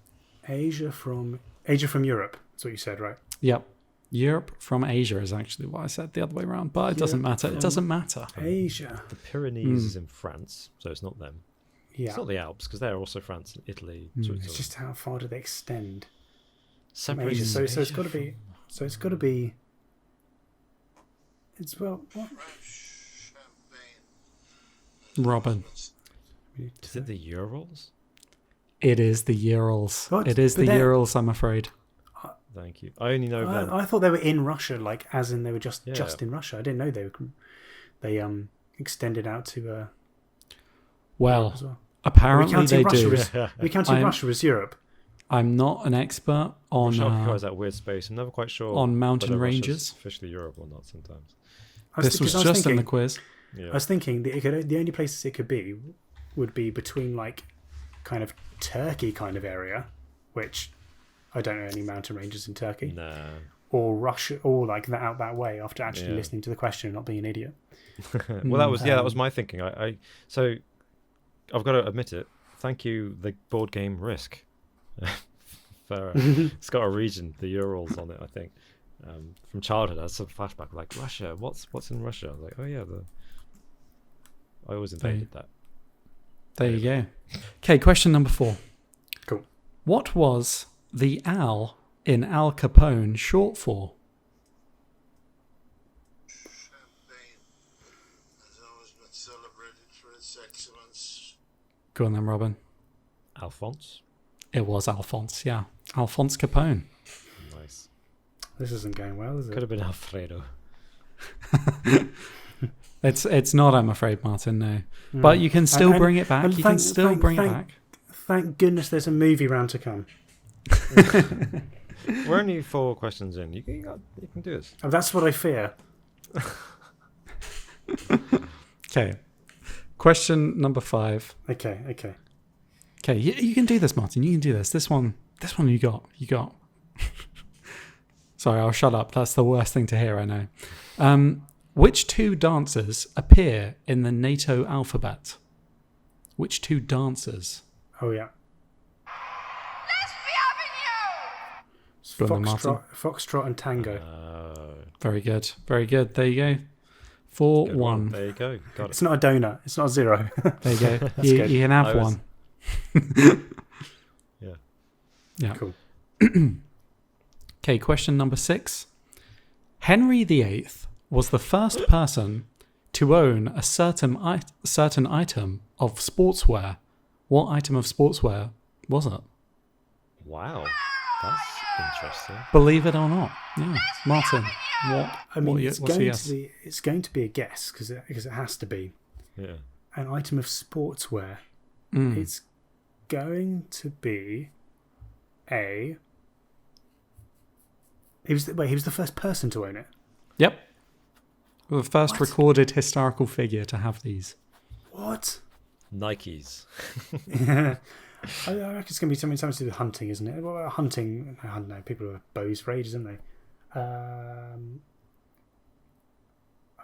Asia from Europe. That's what you said, right? Yep. Europe from Asia is actually what I said the other way around, but it doesn't matter. It doesn't matter. Asia. The Pyrenees is in France, so it's not them. Yeah. It's not the Alps, because they're also France and Italy. Switzerland. It's just how far do they extend? From Separated Asia. So it's Asia got to be. So it's got to be. It's what? Champagne. Robin. Is it the Urals? It is the Urals. What? It is But the they're- Urals, I'm afraid. Thank you. I only know them. I thought they were in Russia, like as in they were just Yeah. in Russia. I didn't know they extended out to Well, as well. apparently counting they Russia do. as- We counted Russia as Europe. I'm not an expert on Russia occupies that weird space. I'm never quite sure on mountain whether Russia's ranges. officially Europe or not. Sometimes. This was just in the quiz. Yeah. I was thinking that the only places it could be would be between like kind of Turkey kind of area, which I don't know any mountain ranges in Turkey, Nah. or Russia, or like that out that way. After actually Yeah. listening to the question and not being an idiot. Well, that was my thinking. So I've got to admit it. Thank you, the board game Risk. For it's got a region, the Urals, on it. I think from childhood, I had some flashback like Russia. What's in Russia? I was like, oh yeah, I always invaded that. There you go. Okay, question number 4. Cool. What was the Al in Al Capone short for? Champagne has always been celebrated for its excellence. Go on then, Robin. Alphonse. It was Alphonse, yeah. Alphonse Capone. Nice. This isn't going well, is it? Could have been Alfredo. It's not, I'm afraid, Martin, no. But you can still And- bring it back. and You can thank- still thank- bring it thank- back. Thank goodness there's a movie round to come. We're only 4 questions in. You can do this. Oh, that's what I fear. Okay. Question number 5. Okay. Okay, you can do this, Martin. You can do this. This one you got. Sorry, I'll shut up. That's the worst thing to hear, I know. Which 2 dancers appear in the NATO alphabet? Which 2 dancers? Oh yeah. Go on then, Martin. Foxtrot and Tango. Very good. Very good. There you go. 4-1. There you go. Got It's it. not a donut. It's not a 0. There you go. That's you, good. you can have I was- one. Yeah. Yeah. Cool. Okay, question number 6. Henry VIII was the first person to own a certain item of sportswear. What item of sportswear was it? Wow. That's interesting. Believe it or not. Yeah. Martin, what? I mean, what's a yes? it's going to be a guess because it has to be Yeah. an item of sportswear. Mm. It's going to be a. He was the first person to own it. Yep. The first What? recorded historical figure to have these. What? Nikes. I reckon it's going to be something to do with hunting, isn't it? Well, hunting. I don't know. People have bows for ages, haven't they?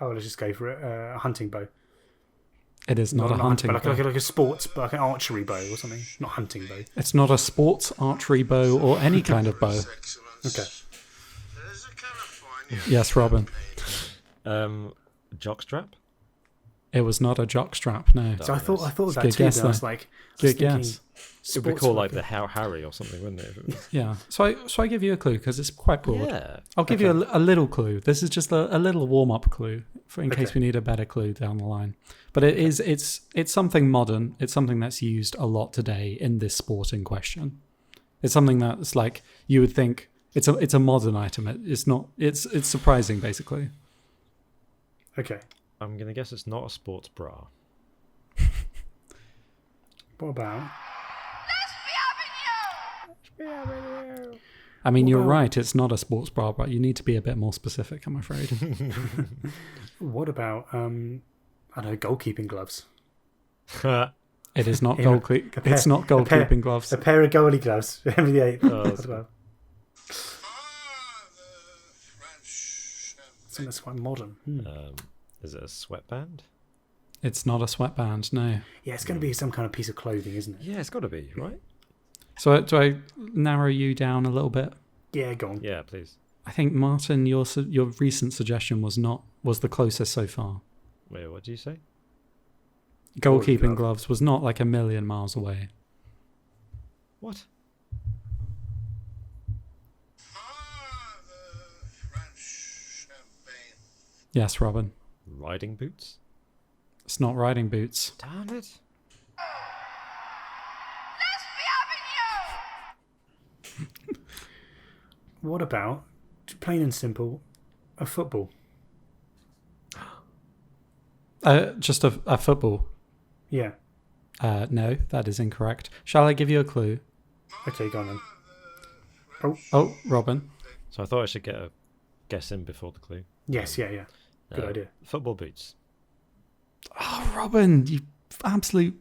Let's just go for it. A hunting bow. It is not a hunting bow. bow. Like a sports, like an archery bow or something. Not hunting bow. It's not a sports archery bow or any kind of bow. Excellence. Okay. There's a California Yes, Robin. Jockstrap. It was not a jockstrap, no. So I thought of that Good too. guess, But I was though. like, Good guess. It would be called like the How Harry or something, wouldn't it? If it was... Yeah. So I give you a clue because it's quite broad. Yeah. I'll give you a little clue. This is just a little warm-up clue in case we need a better clue down the line. But it's something modern. It's something that's used a lot today in this sport in question. It's something that's like you would think it's a modern item. It's not. It's surprising basically. Okay. I'm going to guess it's not a sports bra. What about? I mean, you're Well- right. It's not a sports bra, but you need to be a bit more specific, I'm afraid. What about? I don't know, goalkeeping gloves. It is not Yeah, It's not goalkeeping gloves. A pair of goalie gloves. Henry VIII. Oh, As well. the French Something that's quite modern. Is it a sweatband? It's not a sweatband, no. Yeah, it's going to be some kind of piece of clothing, isn't it? Yeah, it's got to be, right? So do I narrow you down a little bit? Yeah, go on. Yeah, please. I think Martin, your recent suggestion was the closest so far. Wait, what do you say? Goalkeeping glove. gloves was not like a million miles away. What? the French champagne. Yes, Robin. Riding boots? It's not riding boots. Damn it. What about, plain and simple, a football? Just a football. Yeah. No, that is incorrect. Shall I give you a clue? Okay, go on then. Oh, Robin. So I thought I should get a guess in before the clue. Yes, yeah. Good idea. Football boots. Oh, Robin, you absolute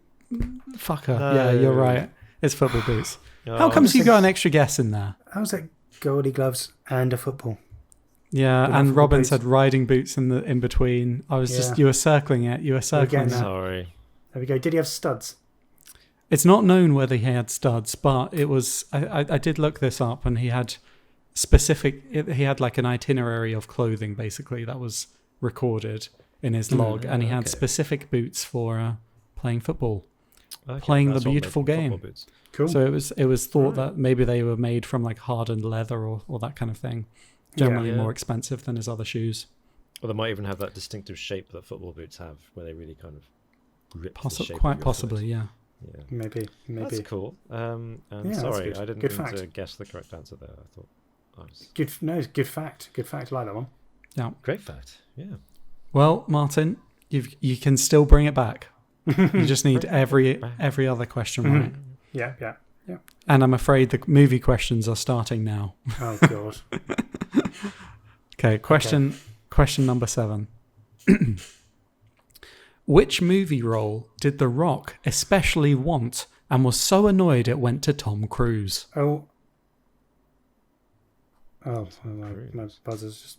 fucker. No. Yeah, you're right. It's football boots. Oh, How comes you got an extra guess in there? How's that goalie gloves and a football? Yeah, Good and football Robin boots. said riding boots in between. I was Yeah. you were circling it. You were circling getting that. that. Sorry. There we go. Did he have studs? It's not known whether he had studs, but it was. I did look this up, and he had he had like an itinerary of clothing basically that was recorded in his log, and he had okay. specific boots for playing football. Okay, Playing the that's what beautiful football game. boots. Cool. So it was thought that maybe they were made from like hardened leather or that kind of thing. Generally Yeah. more expensive than his other shoes. Or they might even have that distinctive shape that football boots have, where they really kind of rip the shape. Quite of your possibly, foot. yeah. Yeah. Maybe. That's cool. And Yeah, that's sorry, good. I didn't Good mean fact. to guess the correct answer there. I thought I was Good fact. Good fact. I like that one. Yeah. great fact. Yeah. Well, Martin, you can still bring it back. You just need every other question right. Yeah. And I'm afraid the movie questions are starting now. Oh, God. Okay, question number 7. Which movie role did The Rock especially want and was so annoyed it went to Tom Cruise? Oh, my buzzer's just...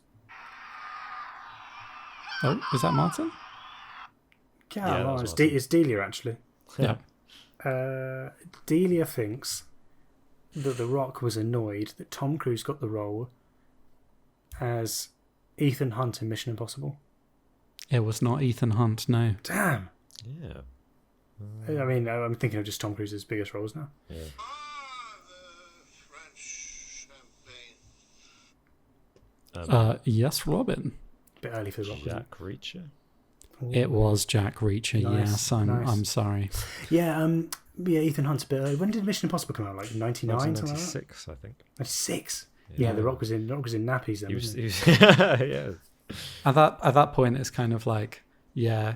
Oh, is that Martin? Yeah, that was it's, Martin. it's Delia, actually. Yeah. Delia thinks that The Rock was annoyed that Tom Cruise got the role as Ethan Hunt in Mission Impossible. It was not Ethan Hunt, no. Damn. Yeah. I mean, I'm thinking of just Tom Cruise's biggest roles now. Yeah. the French champagne. Yes, Robin. Bit early for The Rock, wasn't Jack Reacher. it? It was Jack Reacher, Nice, yes. nice. I'm sorry. Yeah, Yeah, Ethan Hunt's a bit early. When did Mission Impossible come out? Like 99, something like that? 1996, I think. 96. Yeah, The Rock was in nappies then. Wasn't he? Yeah. At that point, it's kind of like, you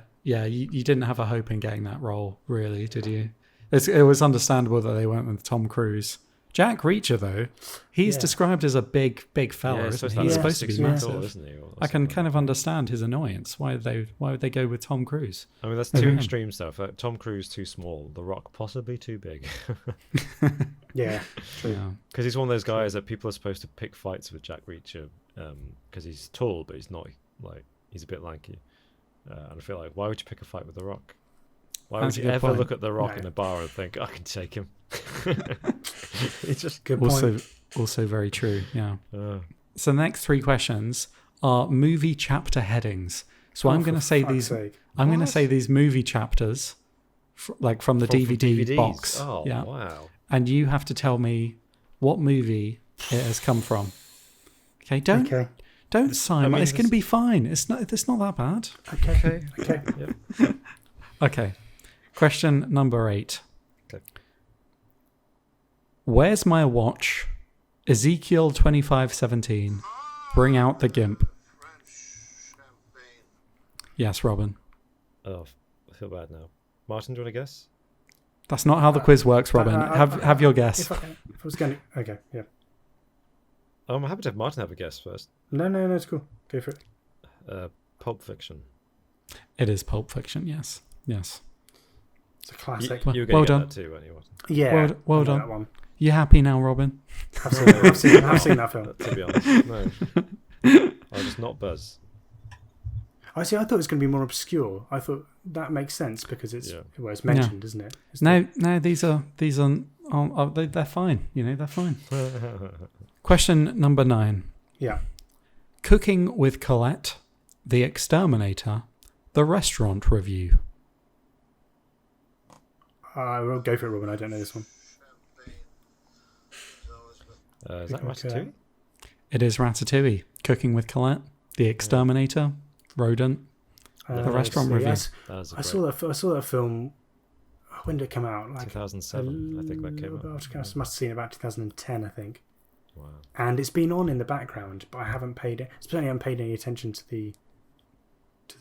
didn't have a hope in getting that role, really, did you? It was understandable that they went with Tom Cruise. Jack Reacher, though, he's described as a big fella, Yeah, isn't so he? He's Yeah. supposed to be 6 feet massive. tall, isn't he? Or I can something kind like of understand his annoyance. Why would they go with Tom Cruise? that. I mean, that's Maybe two him. extremes, though. For Tom Cruise, too small. The Rock, possibly too big. Yeah, true. Yeah. Because he's one of those guys that people are supposed to pick fights with Jack Reacher because he's tall, but he's not, like, he's a bit lanky. And I feel like, why would you pick a fight with The Rock? Why That's would a you good ever point. look at The Rock No. in a bar and think, I can take him? It's just... Good point. Also very true. Yeah. Uh, So the next three questions are movie chapter headings. So I'm Oh, going to for say fuck's these. sake. I'm going to What? say these movie chapters, like from the from DVD DVDs. box. Oh, yeah. wow. And you have to tell me what movie it has come from. Okay. Don't Okay. sign. I mean, It's going to be fine. It's not that bad. Okay. Okay. Yep. Okay. Question number 8. Okay. Where's my watch? Ezekiel 25:17. Bring out the gimp. French champagne. Yes, Robin. Oh, I feel bad now. Martin, do you want to guess? That's not how the quiz works, Robin. Have your guess. If I was going to... Okay, yeah. I'm happy to have Martin have a guess first. No, it's cool. Go for it. Pulp Fiction. It is Pulp Fiction. Yes. Yes. It's a classic. Well- You were well going to get done. that too, weren't you, Martin? Yeah. Well I know done. That one. You happy now, Robin? I've seen that film. To be honest, no. I'll just not buzz. I see. I thought it was going to be more obscure. I thought that makes sense because it's mentioned, isn't it? It's No. These are they're fine. You know, they're fine. Question number 9. Yeah. Cooking with Colette, The Exterminator, The Restaurant Review. I will go for it, Robin. I don't know this one. Champagne. So Is that Okay. Ratatouille? It is Ratatouille. Cooking with Colette, The Exterminator, Rodent, The Restaurant Review. Yes, That was a I great... saw that film. When did it come out? Like 2007, I think that came out. I must have seen it about 2010, I think. Wow. And it's been on in the background, but I haven't paid it. Especially, I haven't paid any attention to the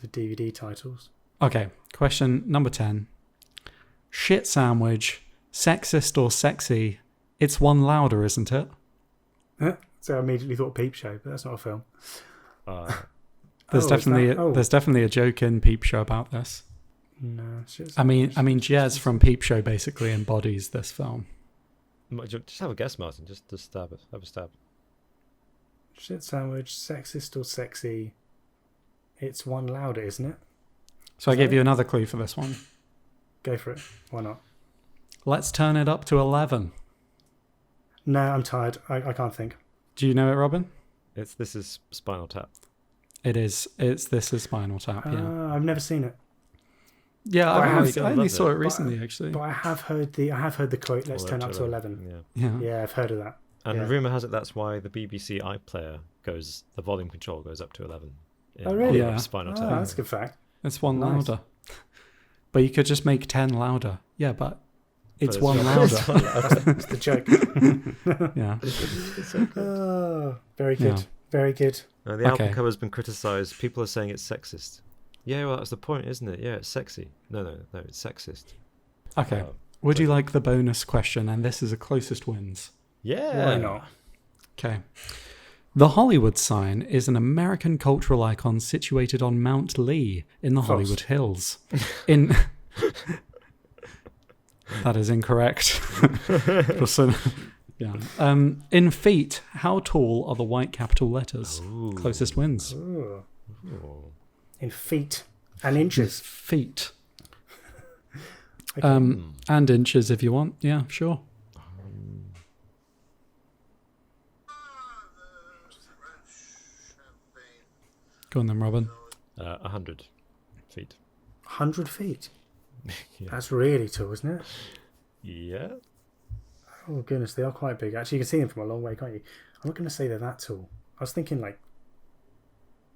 DVD titles. Okay, question number 10. Shit sandwich, sexist or sexy? It's one louder, isn't it? So I immediately thought Peep Show, but that's not a film. Uh, There's Oh, is definitely that- oh. there's definitely a joke in Peep Show about this. No, shit. I mean, Jez from Peep Show basically embodies this film. just have a guess, Martin. Just stab it. Have a stab. Shit sandwich, sexist or sexy? It's one louder, isn't it? So I Is gave that you it? another clue for this one. Go for it. Why not? Let's turn it up to 11. No, I'm tired. I can't think. Do you know it, Robin? This is Spinal Tap. It is. This is Spinal Tap. Yeah. I've never seen it, Yeah, I I, have- I only loved saw it. it recently, actually. but I have heard the quote. Let's All turn the up to 11. Yeah. Yeah. Yeah, I've heard of that. And Yeah. rumour has it that's why the BBC iPlayer the volume control goes up to 11. Oh, really? Yeah. Spinal Oh, Tap. that's a good fact. It's one Nice. louder. But you could just make 10 louder. Yeah, but it's But one it's louder. That's the joke. Yeah. Oh, very good. Yeah. Very good. The album Okay. cover's been criticised. People are saying it's sexist. Yeah, well, that's the point, isn't it? Yeah, it's sexy. No, it's sexist. Okay. Uh, Would you like the bonus question? And this is the closest wins. Yeah. Why not? Okay. The Hollywood sign is an American cultural icon situated on Mount Lee in the False. Hollywood Hills. In That is incorrect. Listen. Yeah. In feet, how tall are the white capital letters? Ooh. Closest wins. Ooh. Ooh. In feet and inches. Feet. Okay. And inches if you want. Yeah, sure. French champagne. Go on then, Robin. 100 feet. 100 feet. Yeah. That's really tall, isn't it? Yeah. Oh, goodness. They are quite big. Actually, you can see them from a long way, can't you? I'm not going to say they're that tall. I was thinking like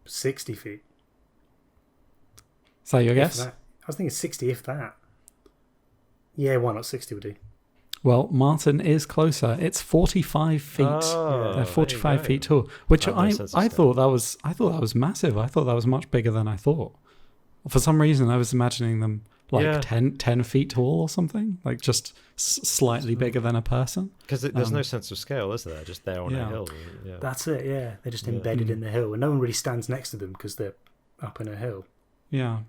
60 feet. Is that your If guess? that. I was thinking 60, if that. Yeah, why not? 60 would do. Well, Martin is closer. It's 45 feet. Oh, They're 45 there you feet go. tall, which I have no sense of I scale. thought that was massive. I thought that was much bigger than I thought. For some reason, I was imagining them like Yeah. 10 feet tall or something, like just slightly bigger than a person. Because there's no sense of scale, is there? Just there on Yeah. a hill. Yeah. That's it, yeah. They're just embedded in the hill, and no one really stands next to them because they're up in a hill. Yeah.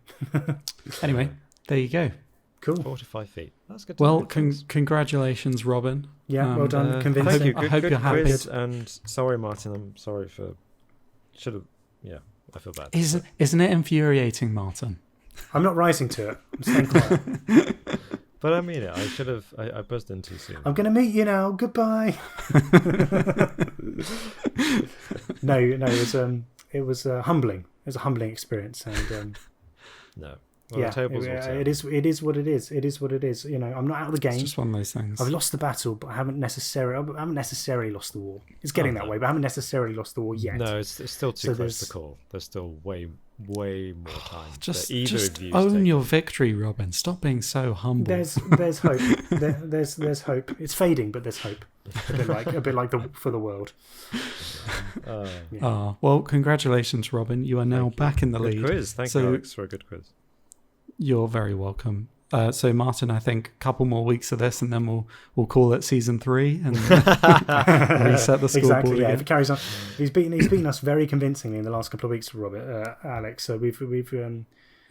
Anyway, there you go. Cool. 45 feet. That's good. To Well, know. Thanks. congratulations, Robin. Yeah, well done. And, Convincing. Thank you. I Good, hope good you're happy. quiz. And sorry, Martin. I'm sorry for. Should have. Yeah, I feel bad. Isn't it infuriating, Martin? I'm not rising to it. I'm staying quiet. But I mean it. I should have. I buzzed in too soon. I'm going to meet you now. Goodbye. No, it was humbling. It was a humbling experience, and No. Well, yeah, the tables will turn. it is what it is. It is what it is. You know, I'm not out of the It's game. just one of those things. I've lost the battle, but I haven't necessarily lost the war. It's getting that way, but I haven't necessarily lost the war yet. No, it's still too So close to there's- call. There's still way more time. Just that either of you own take. your victory, Robin. Stop being so humble. There's hope. There's hope. It's fading, but there's hope. A bit like for the world. Ah, well, congratulations, Robin. You are now back in the Good lead. quiz. Thank So- you, Alex, for a good quiz. You're very welcome. So, Martin, I think a couple more weeks of this, and then we'll call it season 3 and reset the scoreboard Exactly. Yeah. again. If it carries on, he's beaten us very convincingly in the last couple of weeks, Robert, Alex. So we've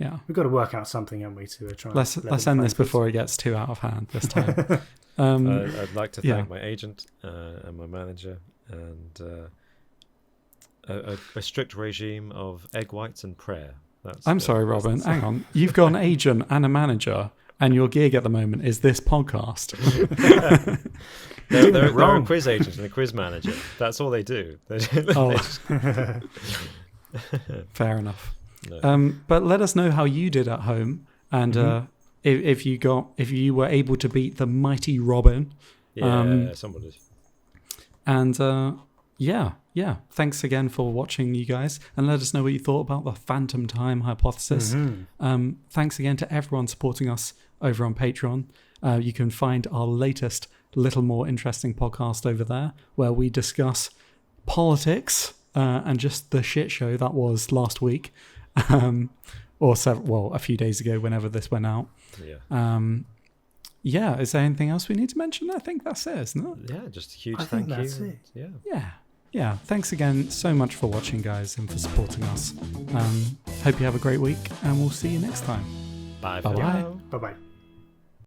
Yeah. got to work out something, haven't we, to try. Let's and level end the this playing before it gets too out of hand this time. I'd like to yeah. thank my agent and my manager and a strict regime of egg whites and prayer. I'm sorry, Robin. Hang on. You've got an agent and a manager, and your gig at the moment is this podcast. They're a wrong. quiz agent and a quiz manager. That's all they do. Oh, fair enough. No. But let us know how you did at home, and if you were able to beat the mighty Robin. Someone is. And yeah. Thanks again for watching, you guys, and let us know what you thought about the phantom time hypothesis. Thanks again to everyone supporting us over on Patreon. You can find our latest, little more interesting podcast over there, where we discuss politics and just the shit show that was last week, a few days ago, whenever this went out. Yeah. Is there anything else we need to mention? I think that's it, isn't it? Yeah, just a huge I think thank that's you. it. Yeah. Yeah. Thanks again so much for watching, guys, and for supporting us. Hope you have a great week, and we'll see you next time. Bye for Bye-bye. now. Bye bye.